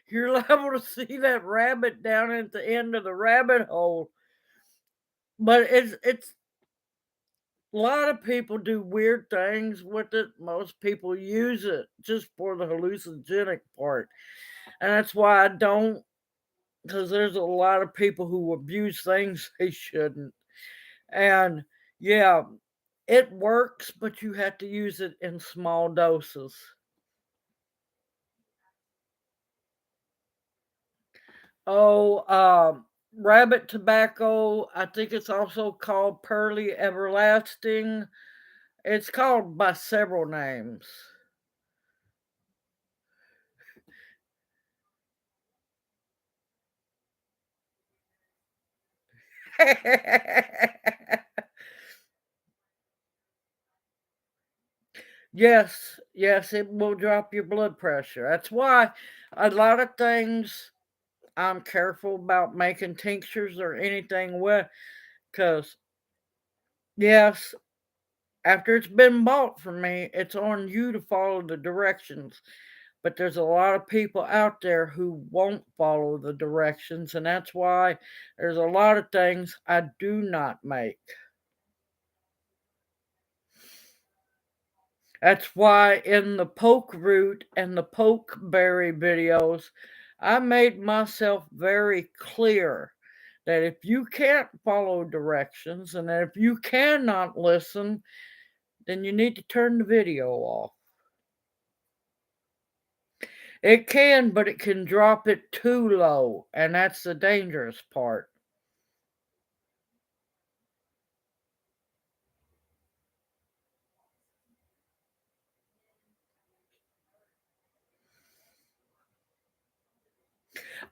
You're liable to see that rabbit down at the end of the rabbit hole. But it's a lot of people do weird things with it. Most people use it just for the hallucinogenic part. And that's why I don't, because there's a lot of people who abuse things they shouldn't. And yeah, it works, but you have to use it in small doses. Oh, rabbit tobacco. I think it's also called pearly everlasting. It's called by several names. Yes, yes, it will drop your blood pressure. That's why a lot of things I'm careful about making tinctures or anything with, because yes, after it's been bought for me, it's on you to follow the directions. But there's a lot of people out there who won't follow the directions, and that's why there's a lot of things I do not make. That's why in the poke root and the poke berry videos, I made myself very clear that if you can't follow directions and that if you cannot listen, then you need to turn the video off. It can, but it can drop it too low, and that's the dangerous part.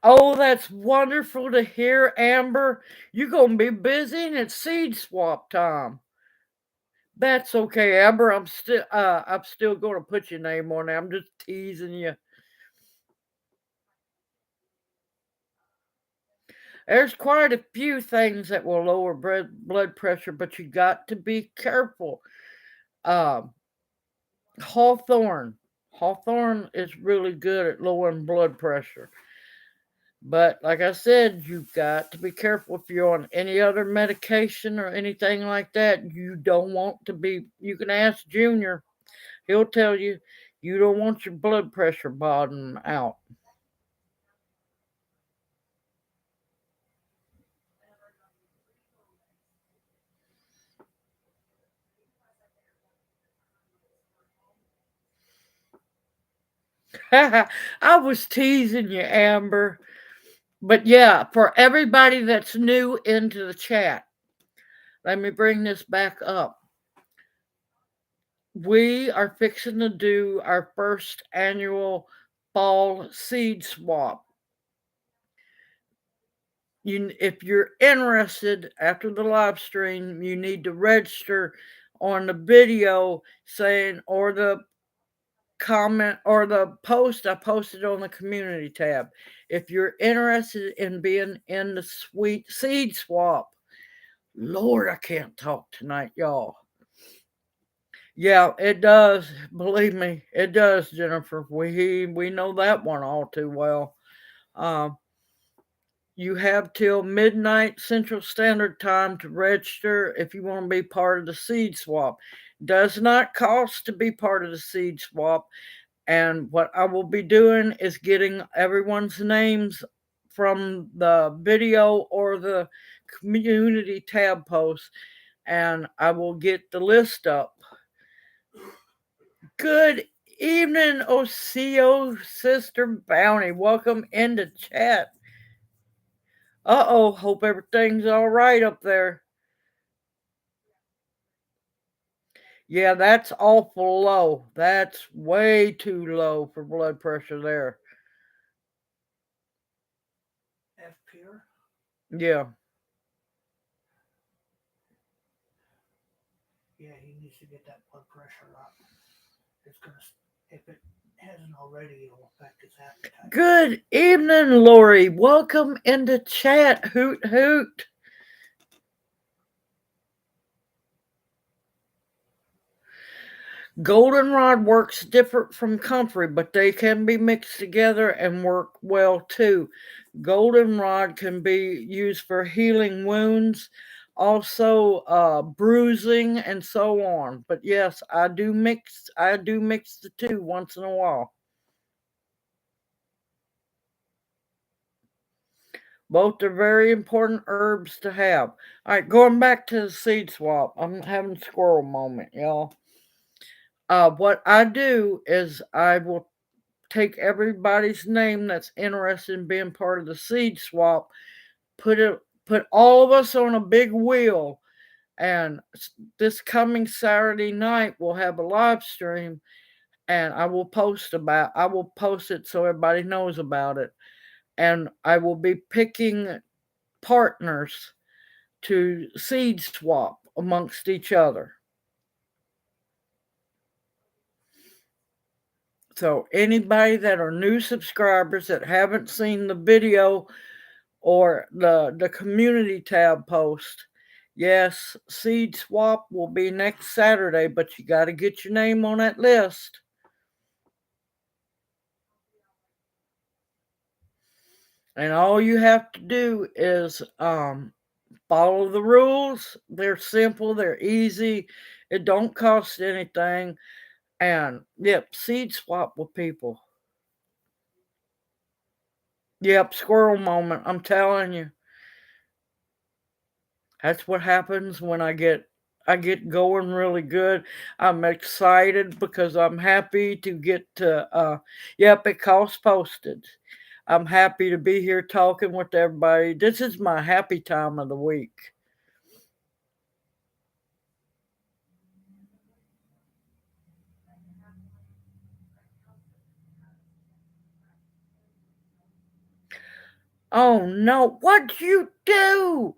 Oh, that's wonderful to hear, Amber. You're gonna be busy and it's seed swap time. That's okay, Amber. I'm still gonna put your name on it. I'm just teasing you. There's quite a few things that will lower blood pressure, but you got to be careful. Um, Hawthorn. Hawthorn is really good at lowering blood pressure. But like I said, you've got to be careful if you're on any other medication or anything like that. You don't want to be, you can ask Junior, he'll tell you, you don't want your blood pressure bottom out. I was teasing you, Amber. But yeah, for everybody that's new into the chat, let me bring this back up. We are fixing to do our first annual fall seed swap. If you're interested after the live stream, you need to register on the video saying or the comment or the post I posted on the community tab. If you're interested in being in the sweet seed swap, Lord, I can't talk tonight, y'all. Yeah, it does. Believe me, it does, Jennifer. We know that one all too well. Um, you have till midnight Central Standard Time to register if you want to be part of the seed swap. Does not cost to be part of the seed swap. And what I will be doing is getting everyone's names from the video or the community tab post, and I will get the list up. Good evening, OCO Sister Bounty. Welcome into chat. Hope everything's all right up there. Yeah, that's awful low. That's way too low for blood pressure there. F pure. Yeah. Yeah, he needs to get that blood pressure up. It's gonna, if it hasn't already, it'll affect his appetite. Good evening, Lori. Welcome into chat. Hoot hoot. Goldenrod works different from comfrey, but they can be mixed together and work well too. Goldenrod can be used for healing wounds, also bruising and so on. But yes, I do mix the two once in a while. Both are very important herbs to have. All right, going back to the seed swap. I'm having a squirrel moment, y'all. What I do is I will take everybody's name that's interested in being part of the seed swap, put all of us on a big wheel, and this coming Saturday night we'll have a live stream, and I will post it so everybody knows about it, and I will be picking partners to seed swap amongst each other. So anybody that are new subscribers that haven't seen the video or the community tab post, yes, seed swap will be next Saturday, but you got to get your name on that list. And all you have to do is follow the rules. They're simple, they're easy, it don't cost anything. And yep, seed swap with people. Yep, squirrel moment. I'm telling you. That's what happens when I get going really good. I'm excited because I'm happy to get to yep, it costs postage. I'm happy to be here talking with everybody. This is my happy time of the week. Oh no, what'd you do?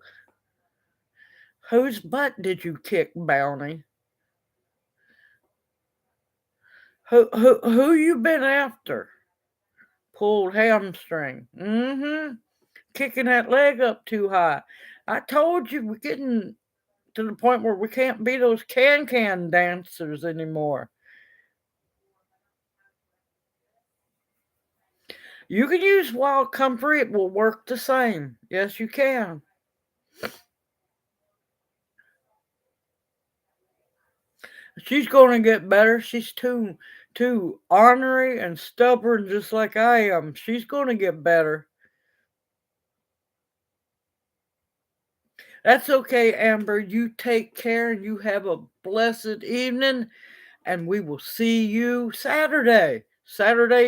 Whose butt did you kick, Bounty? Who you been after? Pulled hamstring. Mm-hmm. Kicking that leg up too high. I told you we're getting to the point where we can't be those can dancers anymore. You can use wild comfrey, it will work the same. Yes, you can. She's going to get better. She's too ornery and stubborn, just like I am. She's going to get better. That's okay, Amber. You take care and you have a blessed evening, and we will see you Saturday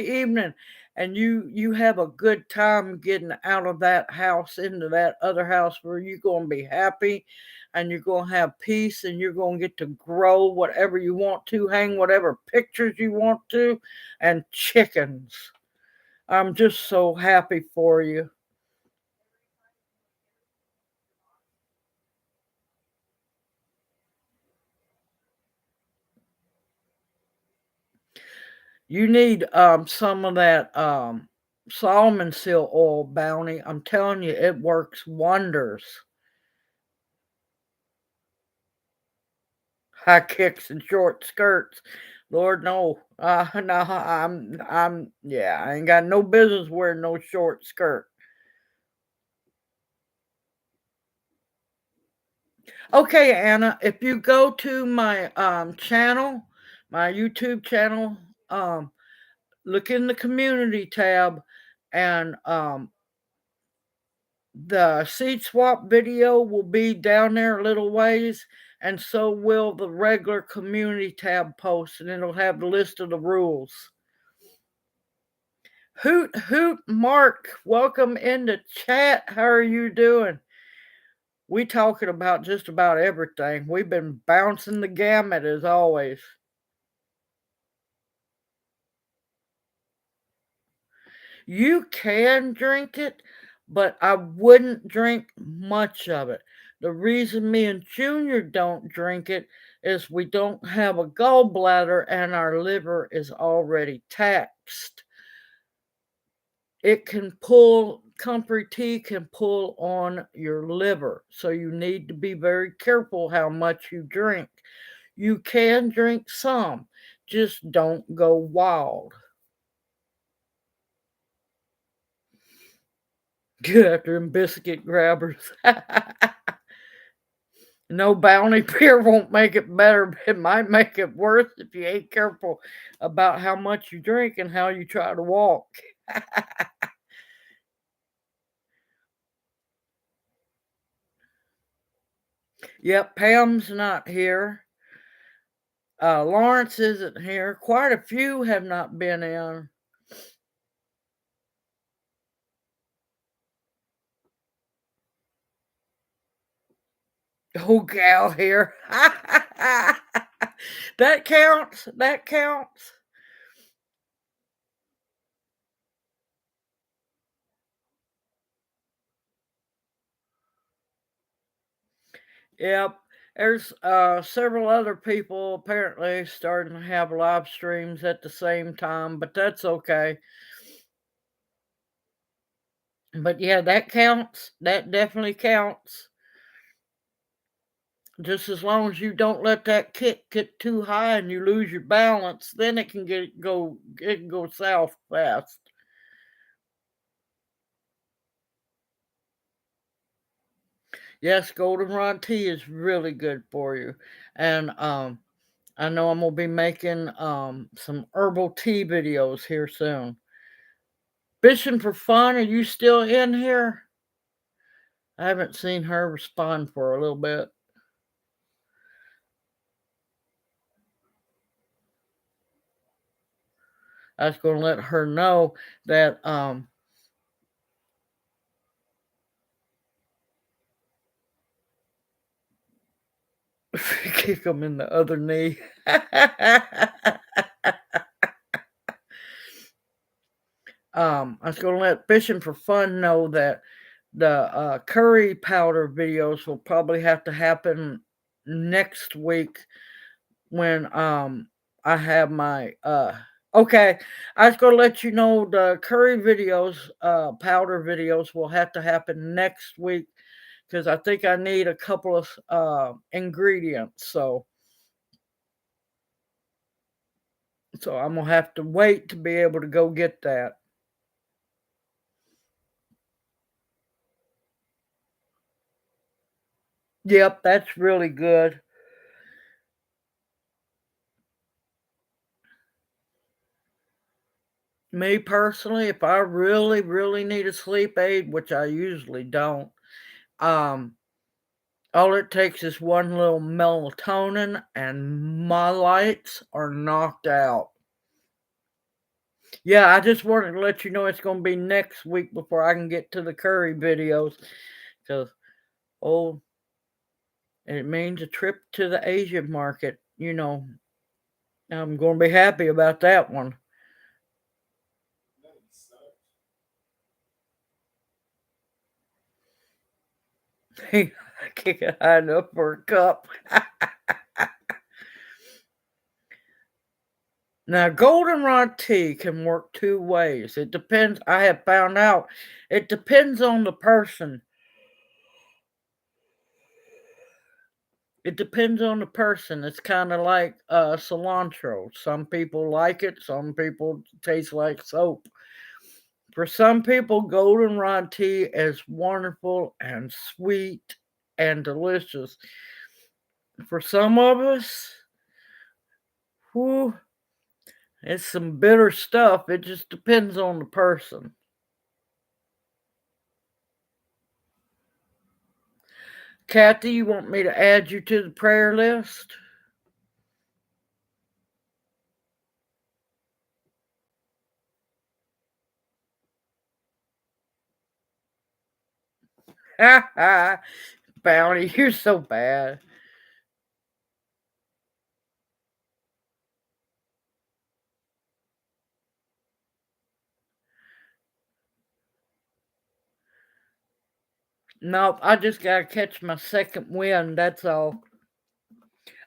evening. And you have a good time getting out of that house into that other house where you're going to be happy and you're going to have peace and you're going to get to grow whatever you want to, hang whatever pictures you want to, and chickens. I'm just so happy for you. You need some of that Solomon seal oil, Bounty. I'm telling you, it works wonders. high kicks and short skirts. Lord no. No, yeah, I ain't got no business wearing no short skirt. Okay, Anna, if you go to my channel, my YouTube channel, um, look in the community tab, and the seed swap video will be down there a little ways, and so will the regular community tab post, and it'll have the list of the rules. Hoot hoot Mark, welcome in the chat. How are you doing? We talking about just about everything. We've been bouncing the gamut as always. You can drink it, but I wouldn't drink much of it. The reason me and Junior don't drink it is we don't have a gallbladder and our liver is already taxed. It can pull, comfrey tea can pull on your liver, so you need to be very careful how much you drink. You can drink some, just don't go wild. Get after them biscuit grabbers. No bounty beer won't make it better, but it might make it worse if you ain't careful about how much you drink and how you try to walk. Yep, Pam's not here. Lawrence isn't here. Quite a few have not been in. Oh, gal here. That counts. That counts. Yep. There's several other people apparently starting to have live streams at the same time, but that's okay. But yeah, that counts. That definitely counts. Just as long as you don't let that kick get too high and you lose your balance, then it can go south fast. Yes, goldenrod tea is really good for you. And I know I'm gonna be making some herbal tea videos here soon. Fishing for fun, are you still in here? I haven't seen her respond for a little bit. I was gonna let her know that kick him in the other knee. I was going to let Fishing for Fun know that the curry powder videos will probably have to happen next week when I have my okay. I was going to let you know the curry videos, powder videos will have to happen next week because I think I need a couple of ingredients. So I'm gonna have to wait to be able to go get that. Yep, that's really good. Me personally, if I really, really need a sleep aid, which I usually don't, um, all it takes is one little melatonin and my lights are knocked out. Yeah, I just wanted to let you know it's going to be next week before I can get to the curry videos. Because, oh, it means a trip to the Asian market. I'm going to be happy about that one. I can't get high enough for a cup. Now, goldenrod tea can work two ways. It depends. I have found out it depends on the person. It depends on the person. It's kind of like cilantro. Some people like it, some people taste like soap. For some people, goldenrod tea is wonderful and sweet and delicious. For some of us, whew, it's some bitter stuff. It just depends on the person. Kathy, you want me to add you to the prayer list? Ha ha. Bounty, you're so bad. Nope, I just gotta catch my second wind, that's all.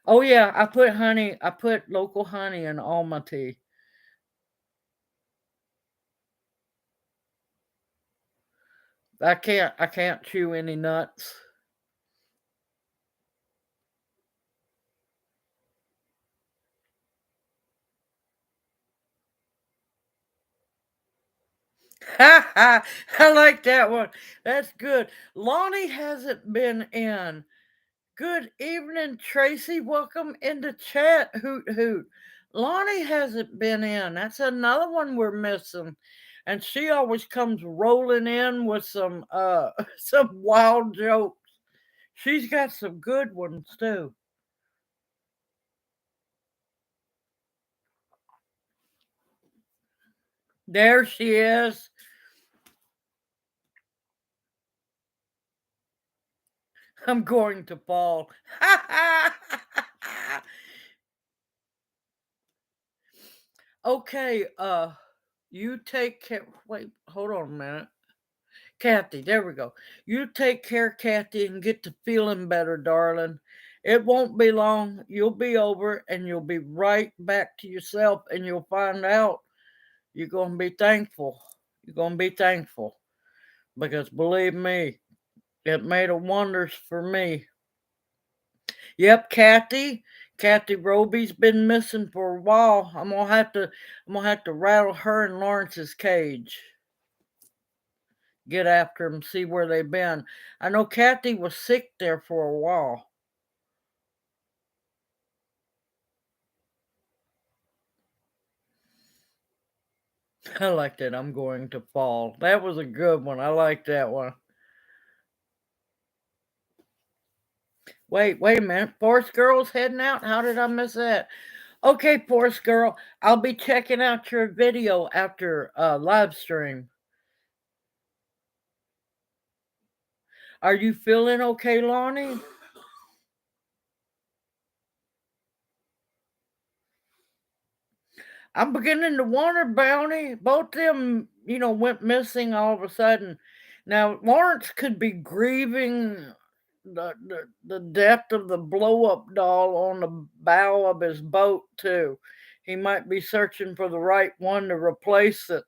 Oh yeah, I put local honey in all my tea. I can't chew any nuts. Ha ha! I like that one. That's good. Lonnie hasn't been in. Good evening, Tracy. Welcome into chat. Hoot hoot. Lonnie hasn't been in. That's another one we're missing. And she always comes rolling in with some some wild jokes. She's got some good ones too. There she is. I'm going to fall. Okay, you take care. Wait, hold on a minute. Kathy, there we go. You take care, Kathy, and get to feeling better, darling. It won't be long. You'll be over and you'll be right back to yourself, and you'll find out you're going to be thankful. You're going to be thankful because believe me, it made a wonders for me. Yep, Kathy. Kathy Roby's been missing for a while. I'm gonna have to rattle her in Lawrence's cage. Get after them, see where they've been. I know Kathy was sick there for a while. I like that. I'm going to fall. That was a good one. I like that one. Wait a minute. Forest Girl's heading out? How did I miss that? Okay, Forest Girl. I'll be checking out your video after live stream. Are you feeling okay, Lonnie? I'm beginning to wonder, Bounty. Both them, went missing all of a sudden. Now, Lawrence could be grieving the death of the blow up doll on the bow of his boat, too. He might be searching for the right one to replace it.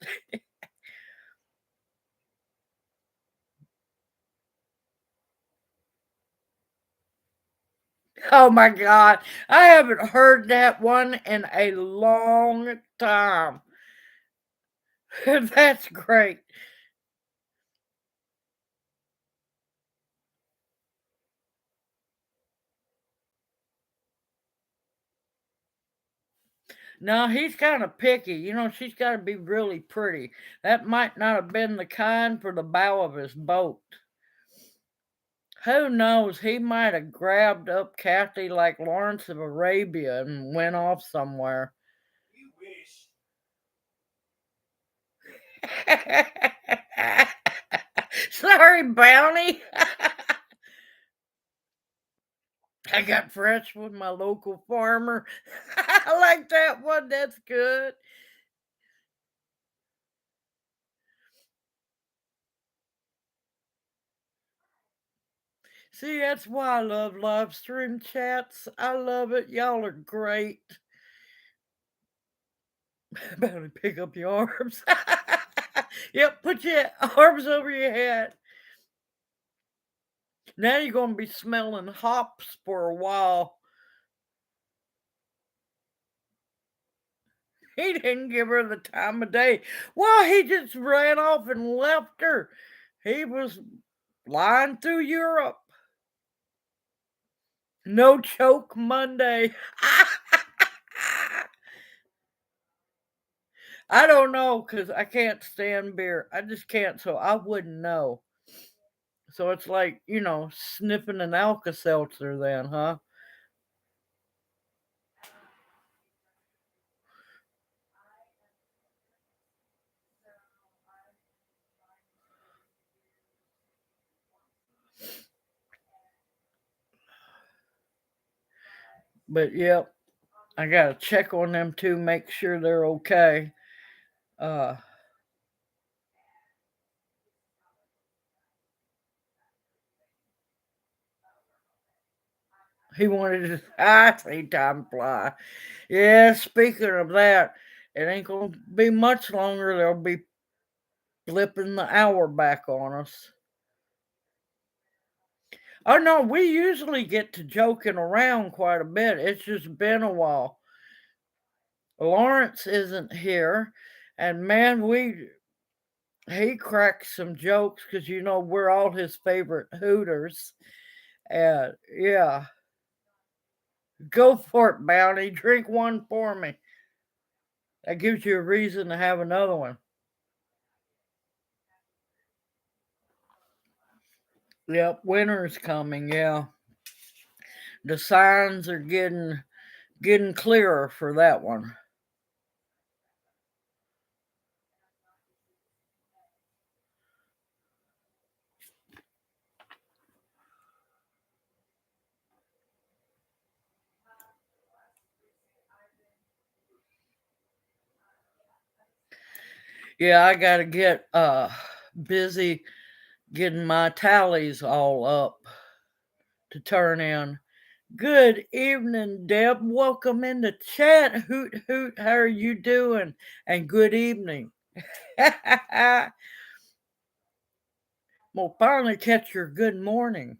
Oh my God. I haven't heard that one in a long time. That's great. No, he's kind of picky. She's got to be really pretty. That might not have been the kind for the bow of his boat. Who knows? He might have grabbed up Kathy like Lawrence of Arabia and went off somewhere. You wish. Sorry, Bounty. I got fresh with my local farmer. I like that one. That's good. See, that's why I love live stream chats. I love it. Y'all are great. About to pick up your arms. Yep, put your arms over your head. Now you're going to be smelling hops for a while. He didn't give her the time of day. Well, he just ran off and left her. He was flying through Europe. No choke Monday. I don't know because I can't stand beer. I just can't, so I wouldn't know. So it's like, sniffing an Alka-Seltzer then, huh? But yep, I gotta check on them too, make sure they're okay. Uh he wanted to I see time fly. Yeah, speaking of that, it ain't gonna be much longer. They'll be flipping the hour back on us. Oh no, we usually get to joking around quite a bit. It's just been a while. Lawrence isn't here, and man, he cracks some jokes because we're all his favorite Hooters. And yeah, go for it, Bounty. Drink one for me. That gives you a reason to have another one. Yep, winter's coming. Yeah, the signs are getting clearer for that one. Yeah, I gotta get busy getting my tallies all up to turn in. Good evening, Deb. Welcome in the chat. Hoot hoot, how are you doing? And good evening. We'll finally catch your good morning.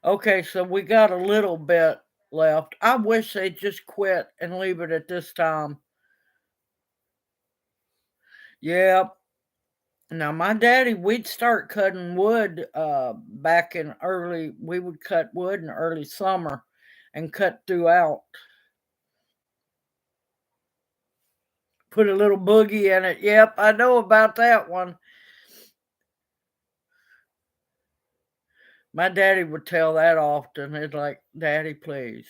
Okay, so we got a little bit left. I wish they'd just quit and leave it at this time. Yep. Now my daddy, we'd start cutting wood back in we would cut wood in early summer and cut throughout. Put a little boogie in it. Yep, I know about that one. My daddy would tell that often. It's like, Daddy, please.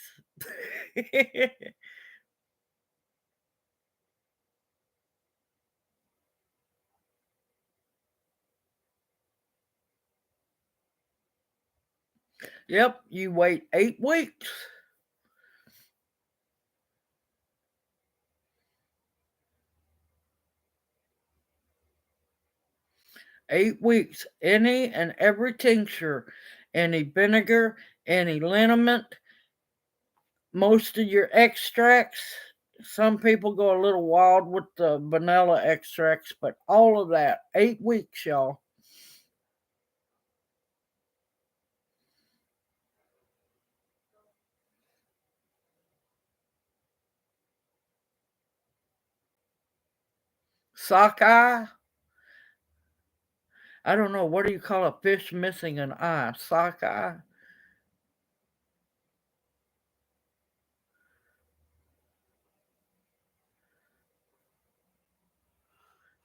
Yep, you wait 8 weeks. 8 weeks. Any and every tincture, any vinegar, any liniment, most of your extracts. Some people go a little wild with the vanilla extracts, but all of that, 8 weeks, y'all. Sockeye. I don't know. What do you call a fish missing an eye? Sockeye.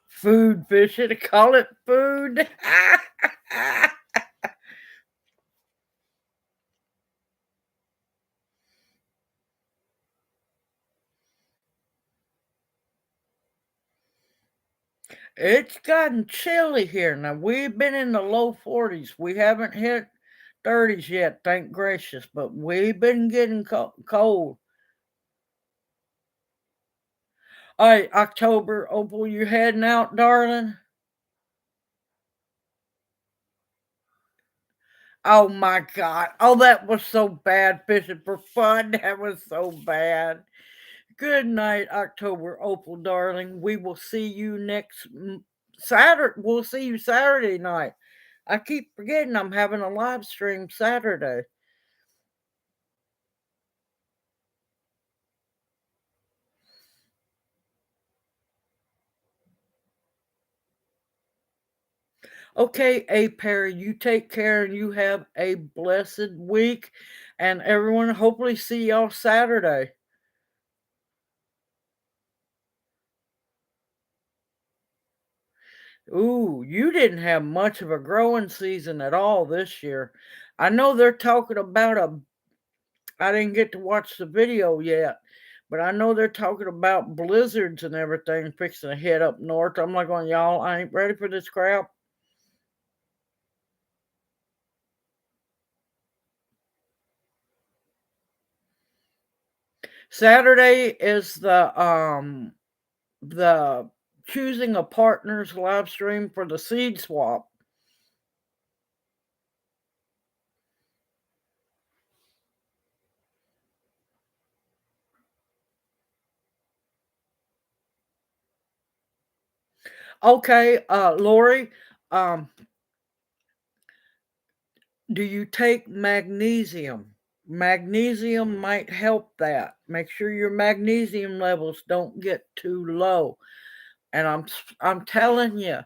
Food fishing. Call it food. It's gotten chilly here. Now, we've been in the low 40s. We haven't hit 30s yet, thank gracious, but we've been getting cold. All right, October, Opal, you heading out, darling? Oh my God. Oh, that was so bad fishing for fun. That was so bad. Good night, October Opal, darling. We will see you next Saturday. We'll see you Saturday night. I keep forgetting I'm having a live stream Saturday. Okay, A Perry, you take care and you have a blessed week. And everyone, hopefully see y'all Saturday. Ooh, you didn't have much of a growing season at all this year. I know they're talking about I didn't get to watch the video yet, but I know they're talking about blizzards and everything fixing to hit up north. I'm like going, y'all, I ain't ready for this crap. Saturday is the choosing a partner's live stream for the seed swap. Okay, Lori, um, do you take magnesium? Magnesium might help that. Make sure your magnesium levels don't get too low. And I'm telling you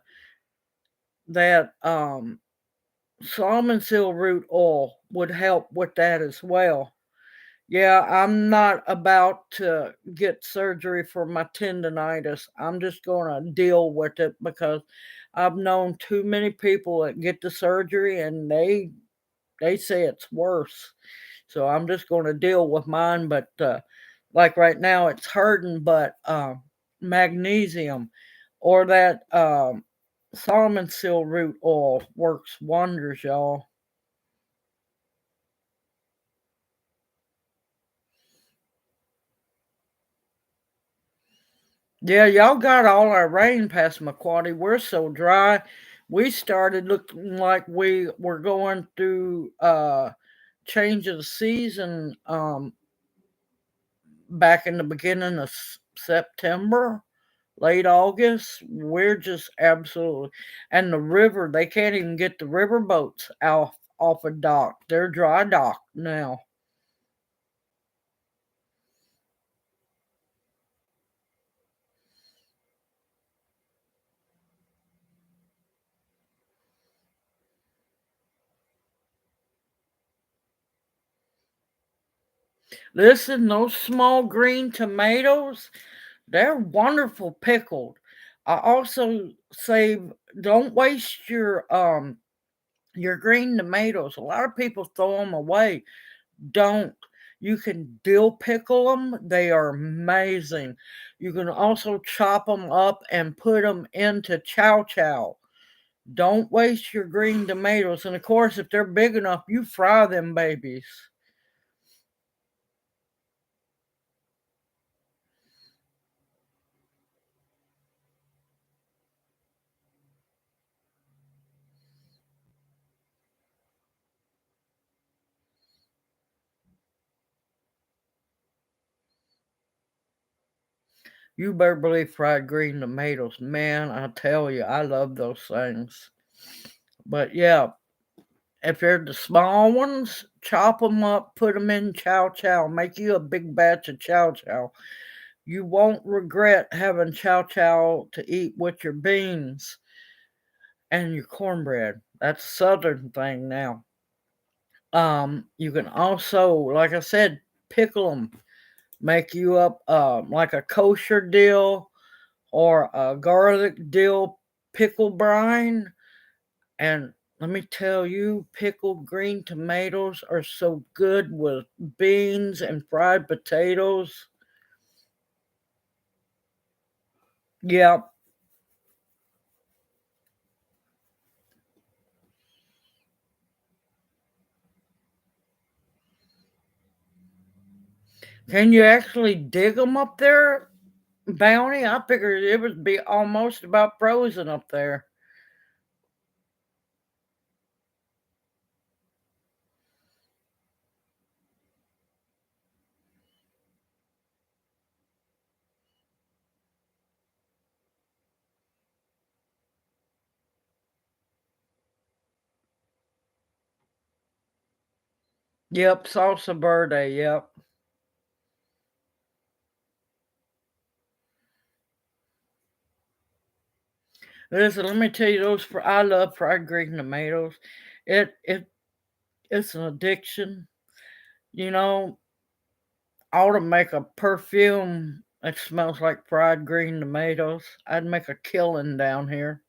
that salmon seal root oil would help with that as well. Yeah, I'm not about to get surgery for my tendonitis. I'm just going to deal with it because I've known too many people that get the surgery and they say it's worse. So I'm just going to deal with mine. But like right now, it's hurting. But magnesium or that salmon seal root oil works wonders, y'all. Yeah, y'all got all our rain past McQuarrie. We're so dry. We started looking like we were going through change of the season back in the beginning of September, late August. We're just absolutely, and the river, they can't even get the river boats off a dock. They're dry dock now. Listen, those small green tomatoes, they're wonderful pickled. I also say don't waste your green tomatoes. A lot of people throw them away. Don't. You can dill pickle them. They are amazing. You can also chop them up and put them into chow chow. Don't waste your green tomatoes. And of course, if they're big enough, you fry them babies. You better believe fried green tomatoes. Man, I tell you, I love those things. But yeah, if they're the small ones, chop them up, put them in chow chow, make you a big batch of chow chow. You won't regret having chow chow to eat with your beans and your cornbread. That's a southern thing now. You can also, like I said, pickle them. Make you up like a kosher dill or a garlic dill pickle brine. And let me tell you, pickled green tomatoes are so good with beans and fried potatoes. Yeah. Can you actually dig them up there, Bounty? I figured it would be almost about frozen up there. Yep, salsa verde, yep. Listen, let me tell you, I love fried green tomatoes. It's an addiction. You know, I ought to make a perfume that smells like fried green tomatoes. I'd make a killing down here.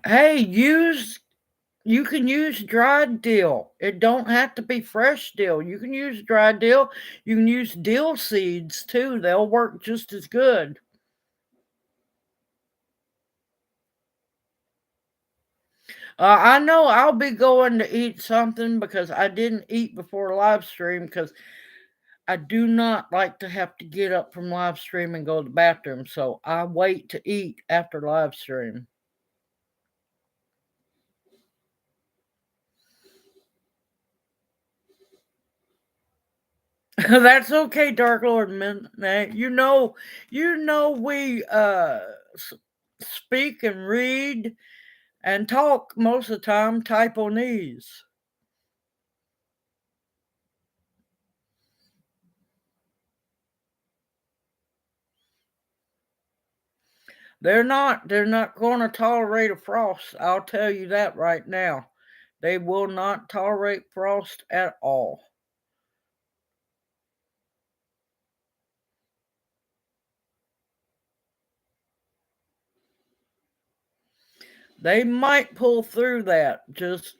Hey, you can use dried dill. It don't have to be fresh dill. You can use dried dill. You can use dill seeds too. They'll work just as good. I know I'll be going to eat something because I didn't eat before live stream because I do not like to have to get up from live stream and go to the bathroom. So I wait to eat after live stream. That's okay, Dark Lord Midnight. You know we speak and read and talk most of the time Taiwanese. They're not going to tolerate a frost. I'll tell you that right now. They will not tolerate frost at all. They might pull through that. Just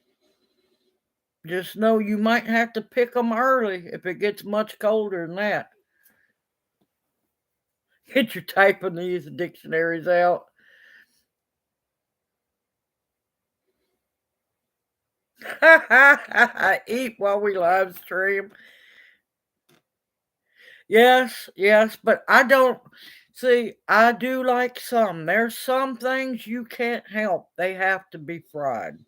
know you might have to pick them early if it gets much colder than that. Get your Taiwanese dictionaries out. Eat while we live stream. Yes, yes, but I don't see. I do like some. There's some things you can't help, they have to be fried.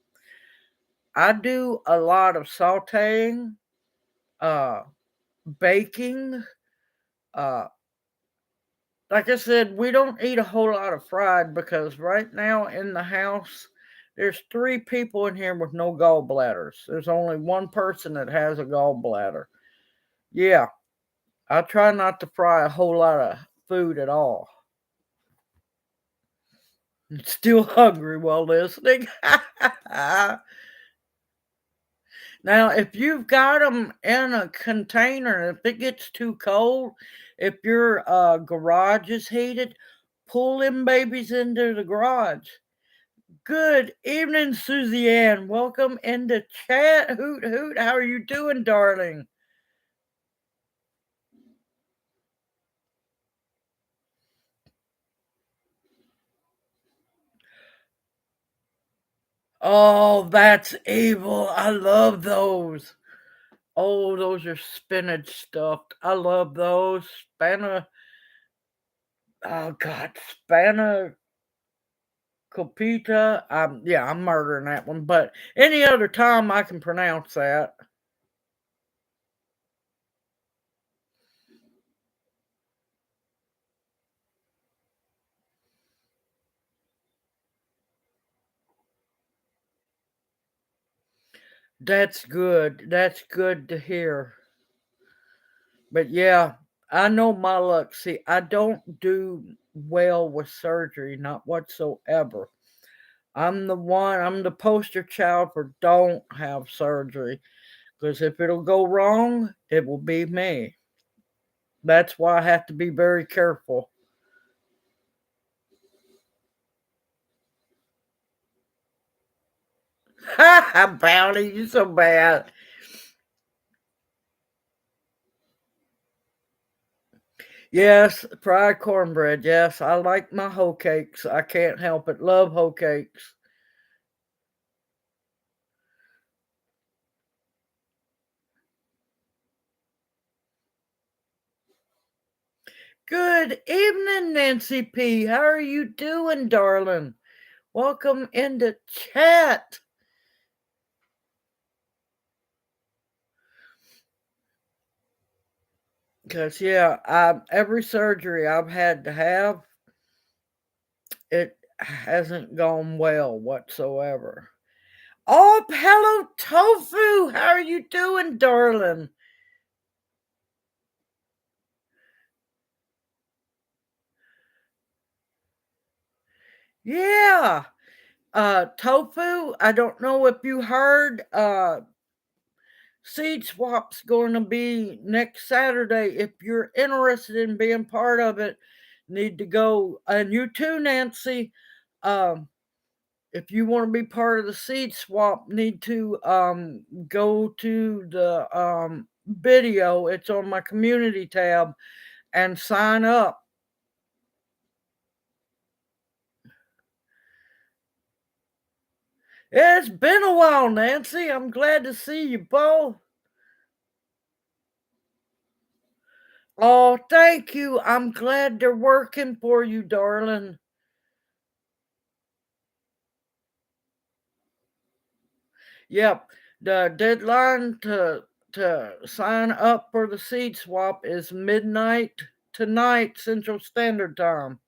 I do a lot of sauteing, uh, baking. Uh, like I said, we don't eat a whole lot of fried because right now in the house, there's 3 people in here with no gallbladders. There's only one person that has a gallbladder. Yeah, I try not to fry a whole lot of food at all. I'm still hungry while listening. Now, if you've got them in a container, if it gets too cold, if your garage is heated, pull them babies into the garage. Good evening, Susie Ann. Welcome into chat. Hoot hoot. How are you doing, darling? Oh, that's evil. I love those. Oh, those are spinach stuffed. I love those. Oh God, Spana Copita. Yeah, I'm murdering that one. But any other time I can pronounce that. That's good. That's good to hear. But yeah, I know my luck. See, I don't do well with surgery, not whatsoever. I'm the poster child for don't have surgery. Because if it'll go wrong, it will be me. That's why I have to be very careful. Bounty, you so bad. Yes, fried cornbread. Yes, I like my hoe cakes. I can't help it. Love hoe cakes. Good evening, Nancy P. How are you doing, darling? Welcome into chat. Because, yeah, every surgery I've had to have, it hasn't gone well whatsoever. Oh, hello, Tofu. How are you doing, darling? Yeah. Tofu, I don't know if you heard, Seed Swap's going to be next Saturday. If you're interested in being part of it, need to go. And you too, Nancy. Um, if you want to be part of the Seed Swap, need to go to the video. It's on my community tab and sign up. It's been a while, Nancy. I'm glad to see you both. Oh, thank you. I'm glad they're working for you, darling. Yep. The deadline to sign up for the seed swap is midnight tonight, Central Standard Time.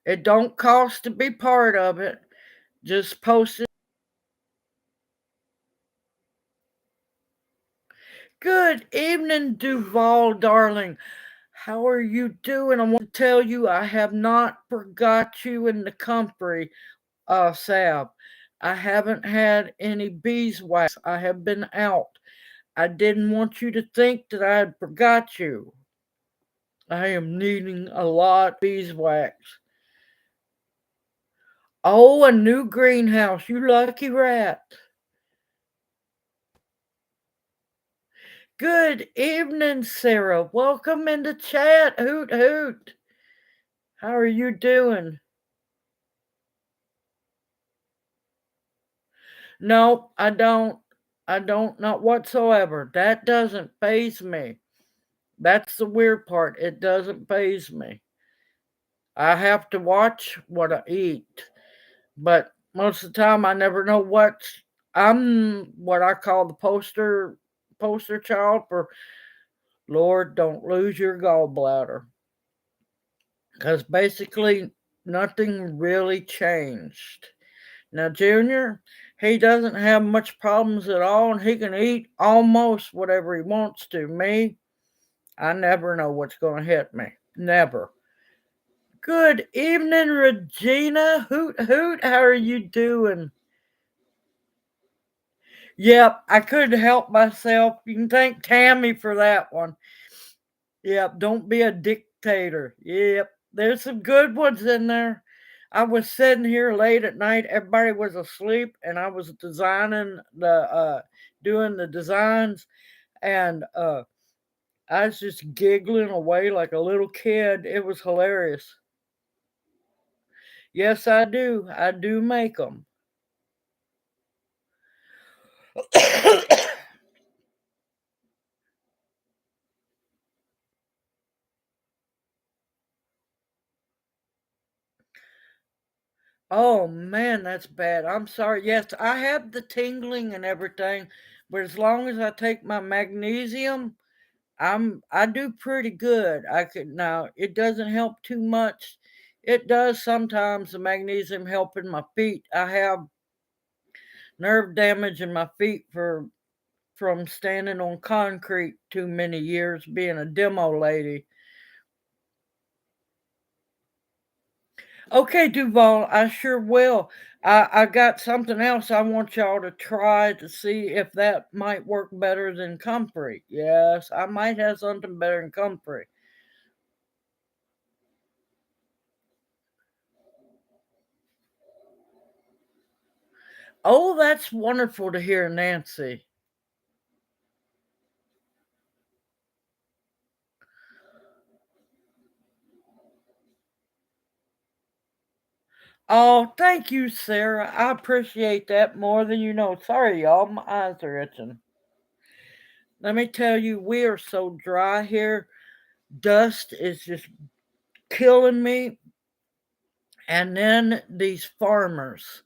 It don't cost to be part of it. Just post it. Good evening, Duval, darling. How are you doing? I want to tell you I have not forgot you in the country, Sab. I haven't had any beeswax. I have been out. I didn't want you to think that I had forgot you. I am needing a lot of beeswax. Oh, a new greenhouse. You lucky rat. Good evening, Sarah. Welcome into chat. Hoot hoot. How are you doing? No, I don't. I don't, not whatsoever. That doesn't faze me. That's the weird part. It doesn't faze me. I have to watch what I eat, but most of the time I never know what. I'm what I call the poster child for Lord, don't lose your gallbladder, because basically nothing really changed. Now, Junior, he doesn't have much problems at all, and he can eat almost whatever he wants to. Me, I never know what's going to hit me. Never. Good evening, Regina. Hoot hoot. How are you doing? Yep, I couldn't help myself. You can thank Tammy for that one. Yep, don't be a dictator. Yep, there's some good ones in there. I was sitting here late at night, everybody was asleep, and I was doing the designs, and I was just giggling away like a little kid. It was hilarious. Yes, I do. I do make them. Oh man, that's bad. I'm sorry. Yes, I have the tingling and everything, but as long as I take my magnesium, I do pretty good. I could now it doesn't help too much. It does sometimes the magnesium help in my feet. I have nerve damage in my feet from standing on concrete too many years being a demo lady. Okay, Duval, I sure will. I got something else I want y'all to try to see if that might work better than comfrey. Yes, I might have something better than comfrey. Oh, that's wonderful to hear, Nancy. Oh, thank you, Sarah. I appreciate that more than you know. Sorry, y'all, my eyes are itching. Let me tell you, we are so dry here. Dust is just killing me. And then these farmers,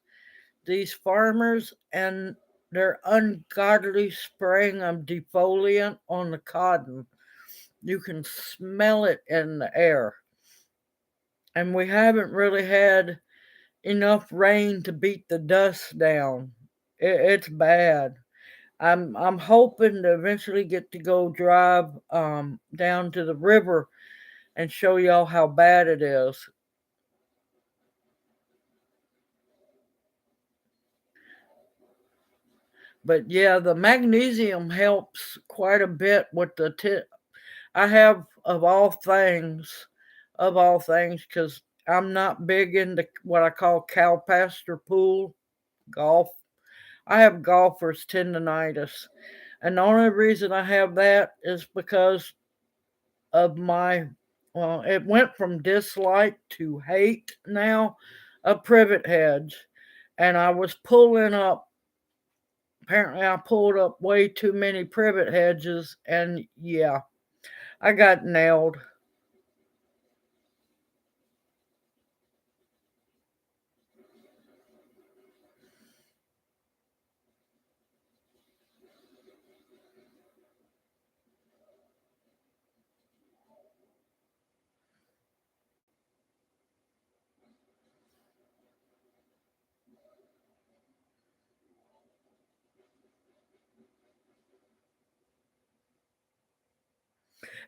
and their ungodly spraying of defoliant on the cotton. You can smell it in the air. And we haven't really had enough rain to beat the dust down. It's bad. I'm hoping to eventually get to go drive down to the river and show y'all how bad it is. But yeah, the magnesium helps quite a bit with the I have of all things, because I'm not big into what I call cow pasture pool golf. I have golfer's tendonitis, and the only reason I have that is because of well, it went from dislike to hate now of privet hedge, and I was pulling up. Apparently, I pulled up way too many privet hedges, and yeah, I got nailed.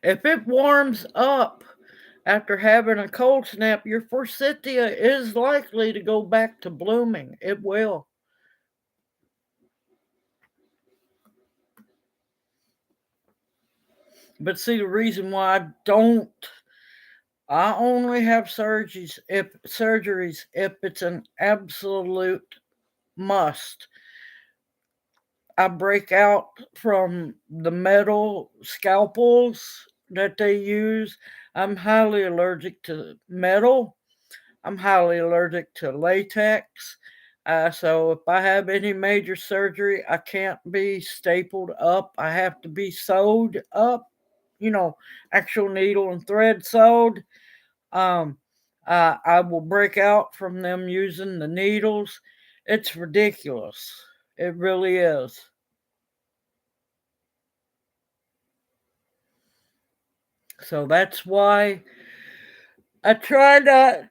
If it warms up after having a cold snap, your forsythia is likely to go back to blooming. It will. But see, the reason why I only have surgeries if it's an absolute must. I break out from the metal scalpels that they use. I'm highly allergic to metal. I'm highly allergic to latex. So if I have any major surgery, I can't be stapled up. I have to be sewed up, you know, actual needle and thread sewed. Um, I will break out from them using the needles. It's ridiculous. It really is. So that's why I try not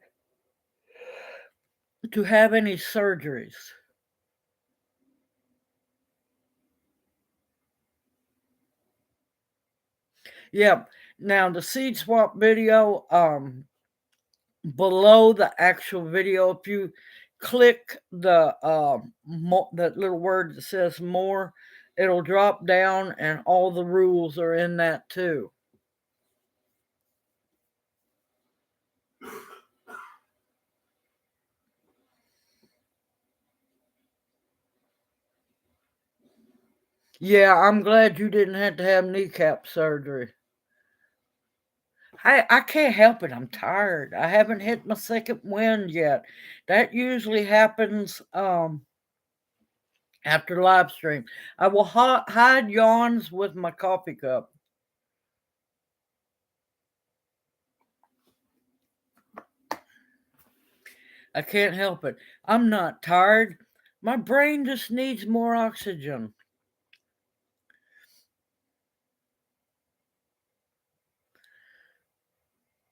to have any surgeries. Yeah. Now the seed swap video, below the actual video, if you click that little word that says more, it'll drop down and all the rules are in that too. Yeah, I'm glad you didn't have to have kneecap surgery. I can't help it. I'm tired. I haven't hit my second wind yet. That usually happens after live stream. I will hide yawns with my coffee cup. I can't help it. I'm not tired. My brain just needs more oxygen.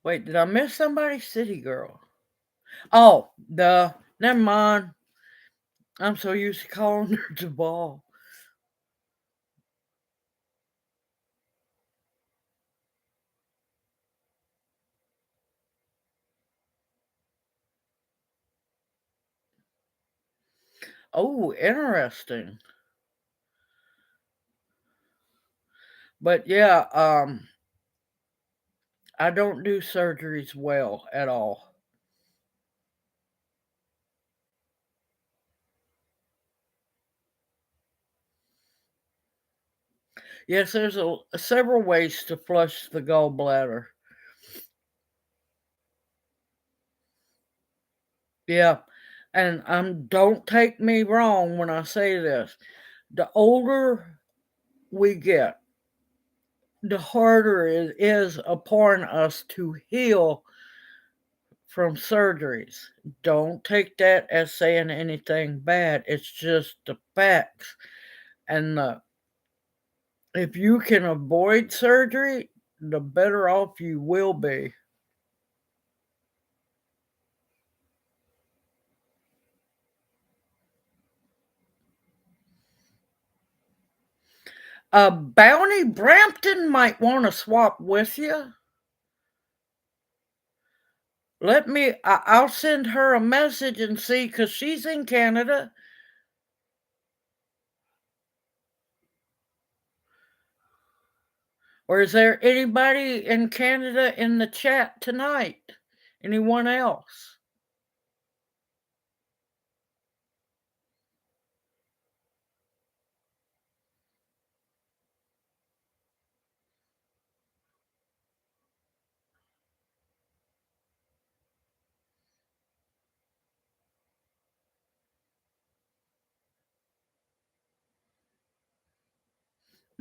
Wait, did I miss somebody? City girl. Oh, never mind. I'm so used to calling her Jabal. Oh, interesting. But yeah, I don't do surgeries well at all. Yes, there's several ways to flush the gallbladder. Yeah, and don't take me wrong when I say this. The older we get, the harder it is upon us to heal from surgeries. Don't take that as saying anything bad. It's just the facts. And if you can avoid surgery, the better off you will be. Bounty Brampton might want to swap with you. I'll send her a message and see, because she's in Canada. Or is there anybody in Canada in the chat tonight? Anyone else?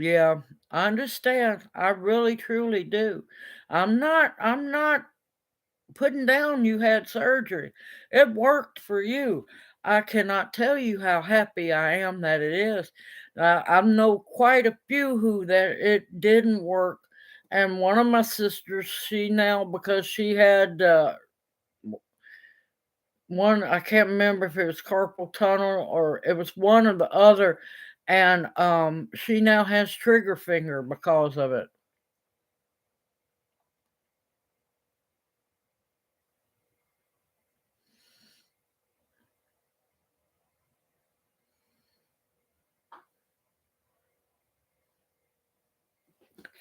Yeah, I understand. I really truly do. I'm not putting down you had surgery. It worked for you. I cannot tell you how happy I am that it is. I know quite a few who that it didn't work, and one of my sisters, she now, because she had one, I can't remember if it was carpal tunnel or it was one or the other, and she now has trigger finger because of it.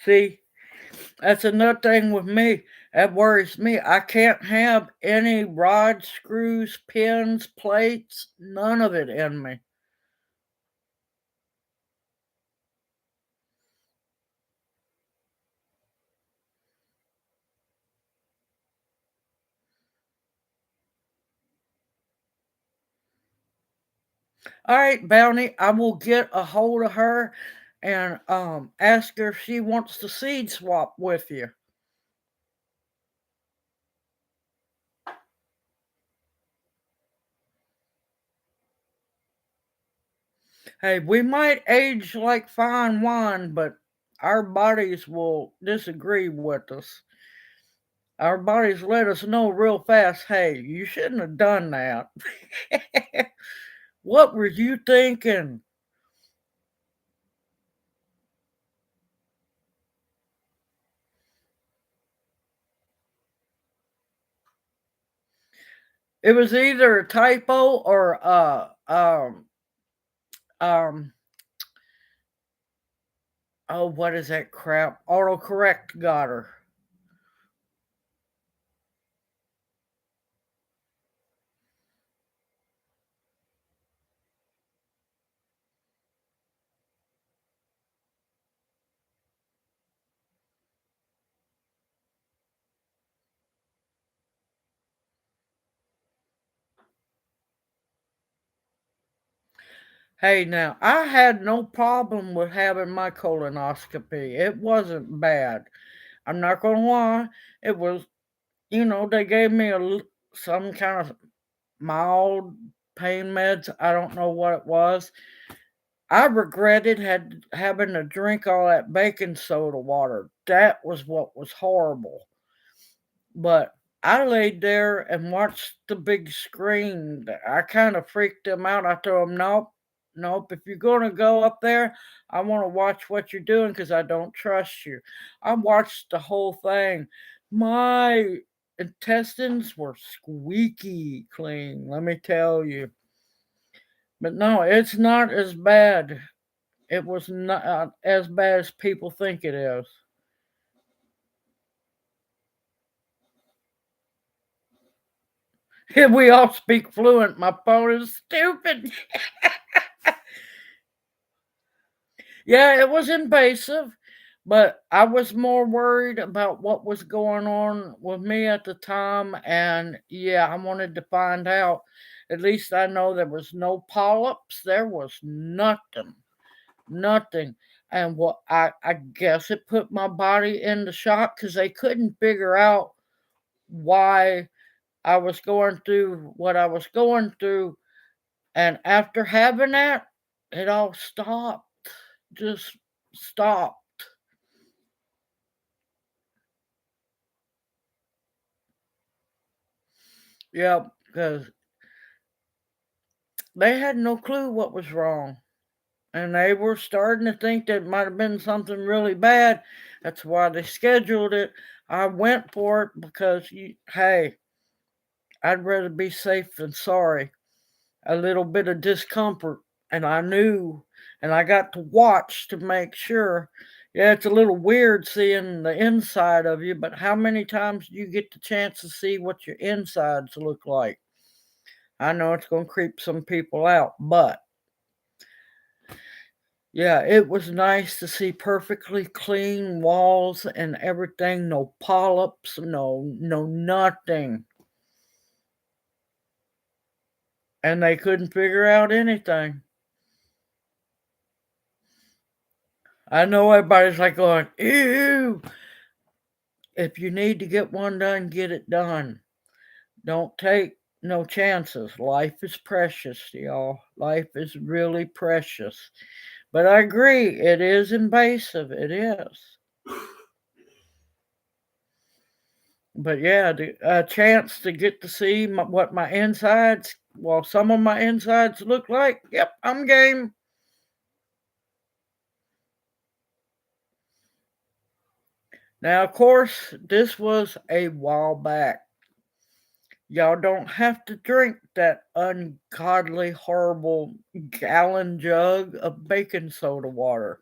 See, that's another thing with me. That worries me. I can't have any rods, screws, pins, plates, none of it in me. All right, Bounty, I will get a hold of her and ask her if she wants to seed swap with you. Hey, we might age like fine wine, but our bodies will disagree with us. Our bodies let us know real fast, hey, you shouldn't have done that. What were you thinking? It was either a typo or um oh, what is that crap? Autocorrect got her. Hey, now, I had no problem with having my colonoscopy. It wasn't bad. I'm not gonna lie. It was, they gave me some kind of mild pain meds. I don't know what it was. I regretted having to drink all that baking soda water. That was what was horrible. But I laid there and watched the big screen. I kind of freaked them out. I told them, nope, nope. If you're going to go up there, I want to watch what you're doing because I don't trust you. I watched the whole thing. My intestines were squeaky clean, let me tell you. But no, it's not as bad. It was not as bad as people think it is. We all speak fluent. My phone is stupid. Yeah, it was invasive, but I was more worried about what was going on with me at the time. And yeah, I wanted to find out. At least I know there was no polyps. There was nothing, nothing. And I guess it put my body into shock because they couldn't figure out why I was going through what I was going through. And after having that, it all stopped. Just stopped. Yeah, because they had no clue what was wrong. and they were starting to think that it might have been something really bad. That's why they scheduled it. I went for it because, hey, I'd rather be safe than sorry. A little bit of discomfort, and I knew, and I got to watch to make sure. Yeah, it's a little weird seeing the inside of you, but how many times do you get the chance to see what your insides look like? I know it's going to creep some people out, but yeah, it was nice to see perfectly clean walls and everything, no polyps, no nothing. And they couldn't figure out anything. I know everybody's like going, ew. If you need to get one done, get it done. Don't take no chances. Life is precious, y'all. Life is really precious. But I agree, it is invasive. It is. But yeah, a chance to get to see what my insides, well, some of my insides look like. Yep, I'm game. Now, of course, this was a while back. Y'all don't have to drink that ungodly, horrible gallon jug of baking soda water.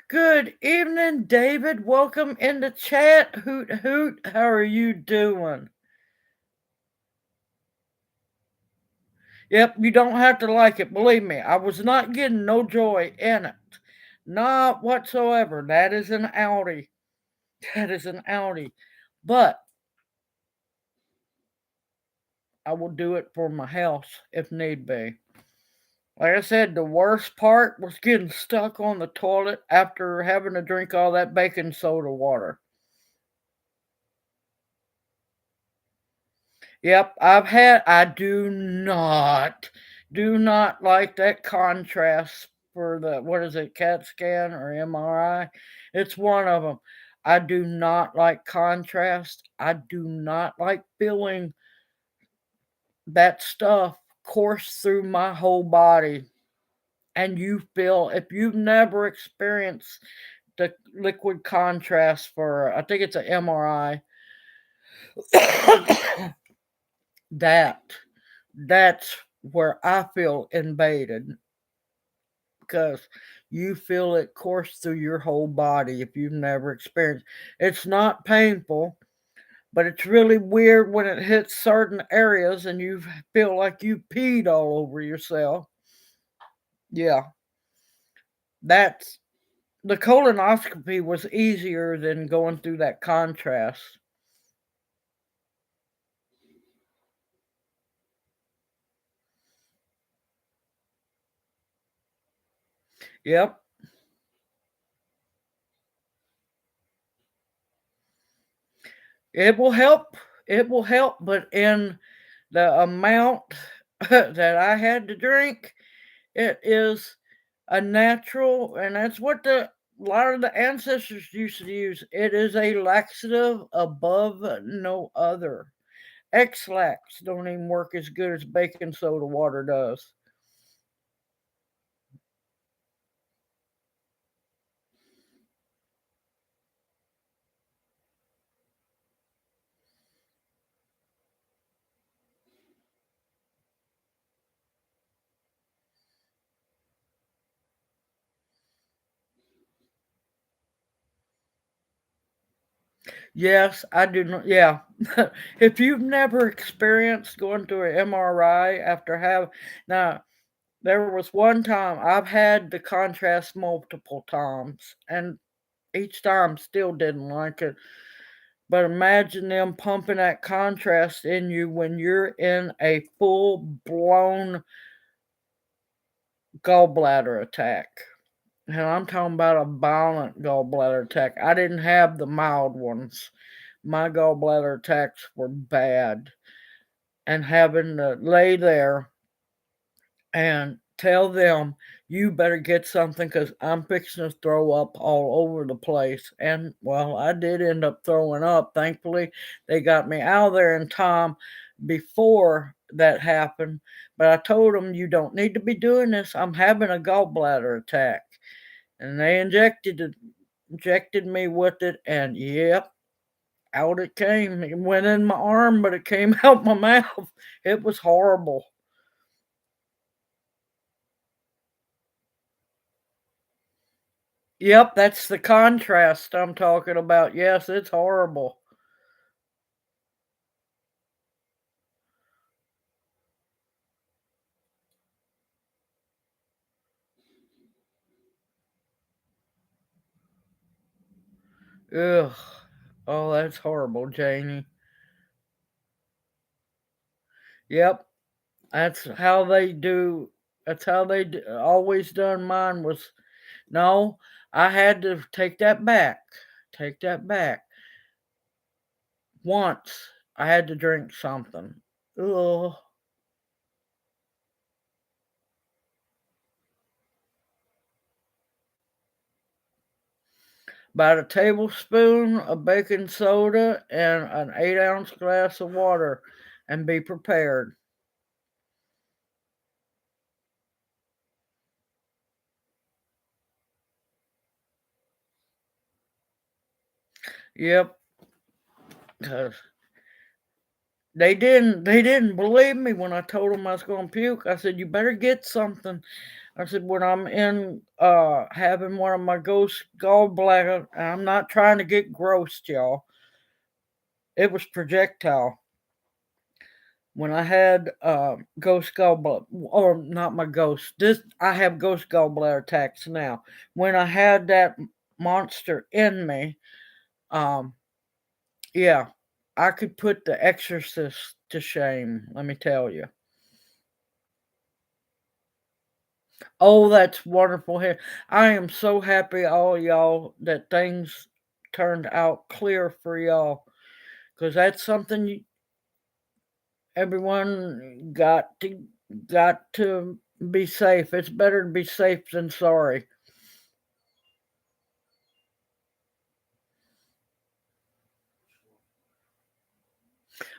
Good evening, David. Welcome in the chat. Hoot hoot. How are you doing? Yep, you don't have to like it. Believe me, I was not getting no joy in it. Not whatsoever. That is an Audi. That is an Audi. But I will do it for my health if need be. Like I said, the worst part was getting stuck on the toilet after having to drink all that baking soda water. Yep, I do not like that contrast for the, what is it, CAT scan or MRI? It's one of them. I do not like contrast. I do not like feeling that stuff course through my whole body. And you feel, if you've never experienced the liquid contrast for, I think it's an MRI, that that's where I feel invaded, because you feel it course through your whole body if you've never experienced. It's not painful, but it's really weird when it hits certain areas and you feel like you peed all over yourself. Yeah, that's, the colonoscopy was easier than going through that contrast. Yep. It will help. It will help, but in the amount that I had to drink, it is a natural, and that's what the a lot of the ancestors used to use. It is a laxative above no other. X-Lax don't even work as good as baking soda water does. Yes, I do not. Yeah. If you've never experienced going through an MRI after have, now, there was one time I've had the contrast multiple times, and each time still didn't like it. But imagine them pumping that contrast in you when you're in a full blown gallbladder attack. And I'm talking about a violent gallbladder attack. I didn't have the mild ones. My gallbladder attacks were bad. And having to lay there and tell them, you better get something because I'm fixing to throw up all over the place. And well, I did end up throwing up. Thankfully, they got me out of there in time. before that happened, but I told them, you don't need to be doing this. I'm having a gallbladder attack. And they injected me with it, and yep, out it came. It went in my arm, but it came out my mouth. It was horrible. Yep, that's the contrast I'm talking about. Yes, it's horrible. Ugh. Oh, that's horrible, Janie. Yep, that's how they do. That's how they always done. Mine was no. I had to take that back. Take that back. Once I had to drink something. Ugh. About a tablespoon of baking soda and an 8-ounce glass of water, and be prepared. Yep, 'cause they didn't believe me when I told them I was going to puke. I said, you better get something. I said, when I'm in having one of my ghost gallbladder, I'm not trying to get grossed, y'all. It was projectile. When I had ghost gallbladder, or not my ghost, this I have ghost gallbladder attacks now. When I had that monster in me, um, yeah, I could put the exorcist to shame, let me tell you. Oh, that's wonderful here. I am so happy, all y'all, that things turned out clear for y'all, because that's something everyone got to be safe. It's better to be safe than sorry.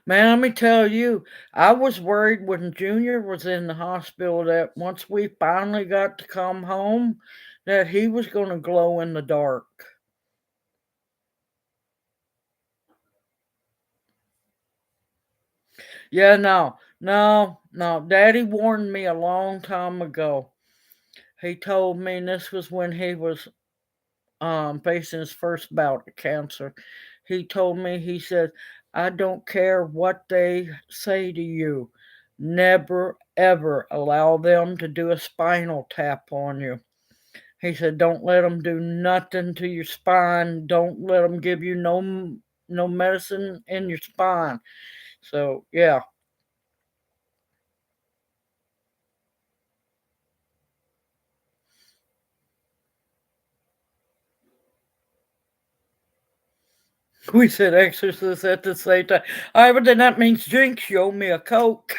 Man, let me tell you, I was worried when Junior was in the hospital that once we finally got to come home, that he was going to glow in the dark. Yeah, no, no, no. Daddy warned me a long time ago. He told me, and this was when he was facing his first bout of cancer. He told me, he said, I don't care what they say to you. Never ever allow them to do a spinal tap on you. He said, don't let them do nothing to your spine. Don't let them give you no medicine in your spine. So, yeah. We said exorcist at the same time. All right, but then that means drink. Show me a Coke.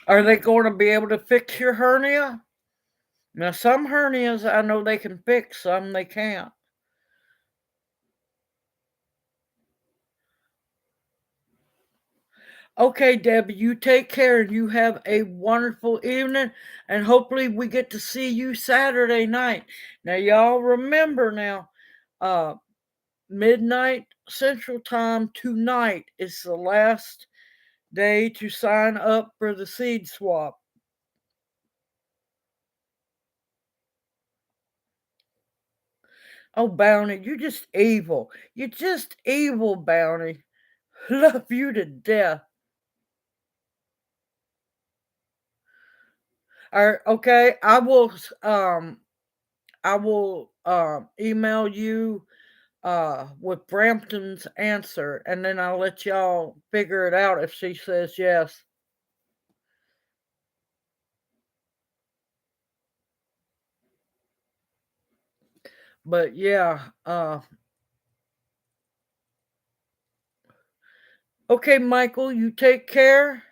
Are they going to be able to fix your hernia? Now, some hernias I know they can fix, some they can't. Okay, Debbie, you take care and you have a wonderful evening. And hopefully, we get to see you Saturday night. Now, y'all remember now, uh, midnight Central Time tonight is the last day to sign up for the seed swap. Oh, Bounty, you're just evil. You're just evil, Bounty. Love you to death. All right, okay, I will email you with Brampton's answer, and then I'll let y'all figure it out if she says yes. But yeah, okay, Michael, you take care.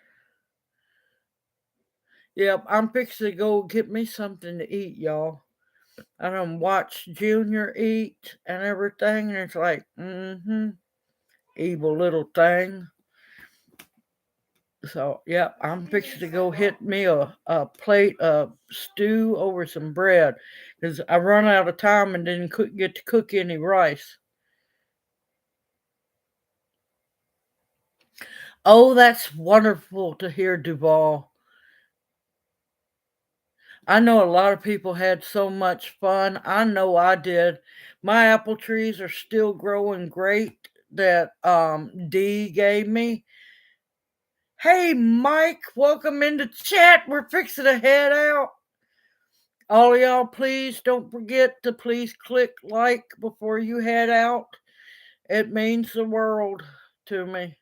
Yep, I'm fixing to go get me something to eat, y'all. I done watched Junior eat and everything, and it's like, evil little thing. So, yeah, I'm fixing to go hit me a plate of stew over some bread because I run out of time and didn't get to cook any rice. Oh, that's wonderful to hear, Duval. I know a lot of people had so much fun. I know I did. My apple trees are still growing great that Dee gave me. Hey Mike, welcome into chat. We're fixing to head out. All of y'all, please don't forget to please click like before you head out. It means the world to me.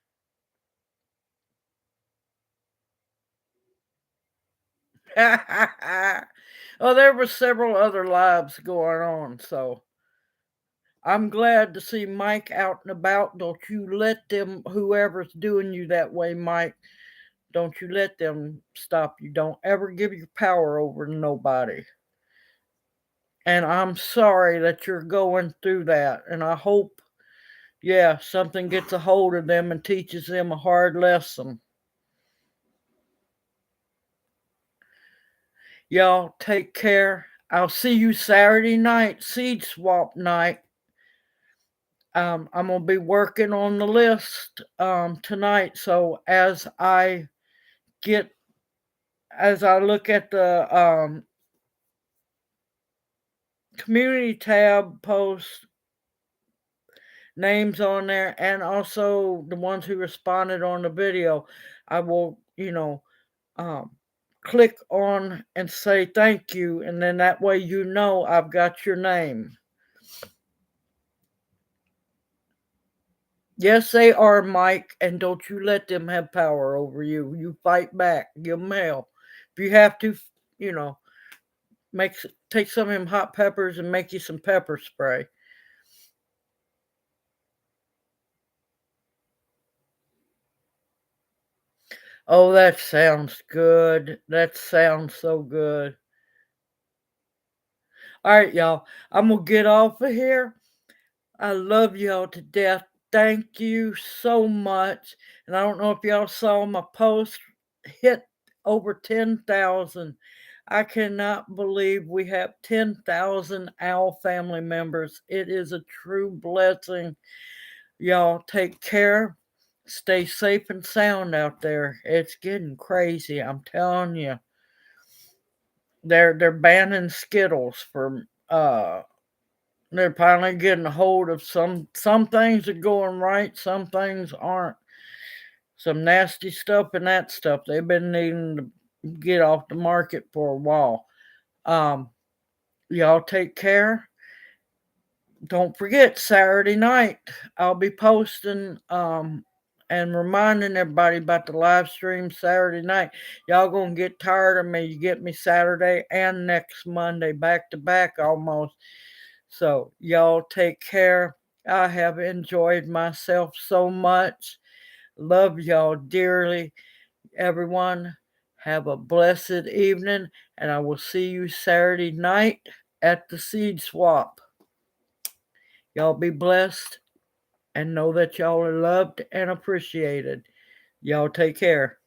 Oh, there were several other lives going on, so I'm glad to see Mike out and about. Don't you let them, whoever's doing you that way, Mike, don't you let them stop you. Don't ever give your power over to nobody. And I'm sorry that you're going through that. And I hope, yeah, something gets a hold of them and teaches them a hard lesson. Y'all take care. I'll see you Saturday night, seed swap night. I'm gonna be working on the list tonight. So as I look at the community tab post names on there and also the ones who responded on the video, I will, click on and say thank you, and then that way I've got your name. Yes, they are, Mike, and don't you let them have power over you. You fight back. Give them hell. If you have to, you know, take some of them hot peppers and make you some pepper spray. Oh, that sounds good. That sounds so good. All right, y'all. I'm going to get off of here. I love y'all to death. Thank you so much. And I don't know if y'all saw my post hit over 10,000. I cannot believe we have 10,000 OWL family members. It is a true blessing. Y'all take care. Stay safe and sound out there. It's getting crazy, I'm telling you. They're banning Skittles for they're finally getting a hold of some things are going right, some things aren't. Some nasty stuff and that stuff they've been needing to get off the market for a while. Y'all take care. Don't forget Saturday night I'll be posting and reminding everybody about the live stream Saturday night. Y'all gonna get tired of me. You get me Saturday and next Monday back to back almost. So, y'all take care. I have enjoyed myself so much. Love y'all dearly. Everyone, have a blessed evening, and I will see you Saturday night at the seed swap. Y'all be blessed and know that y'all are loved and appreciated. Y'all take care.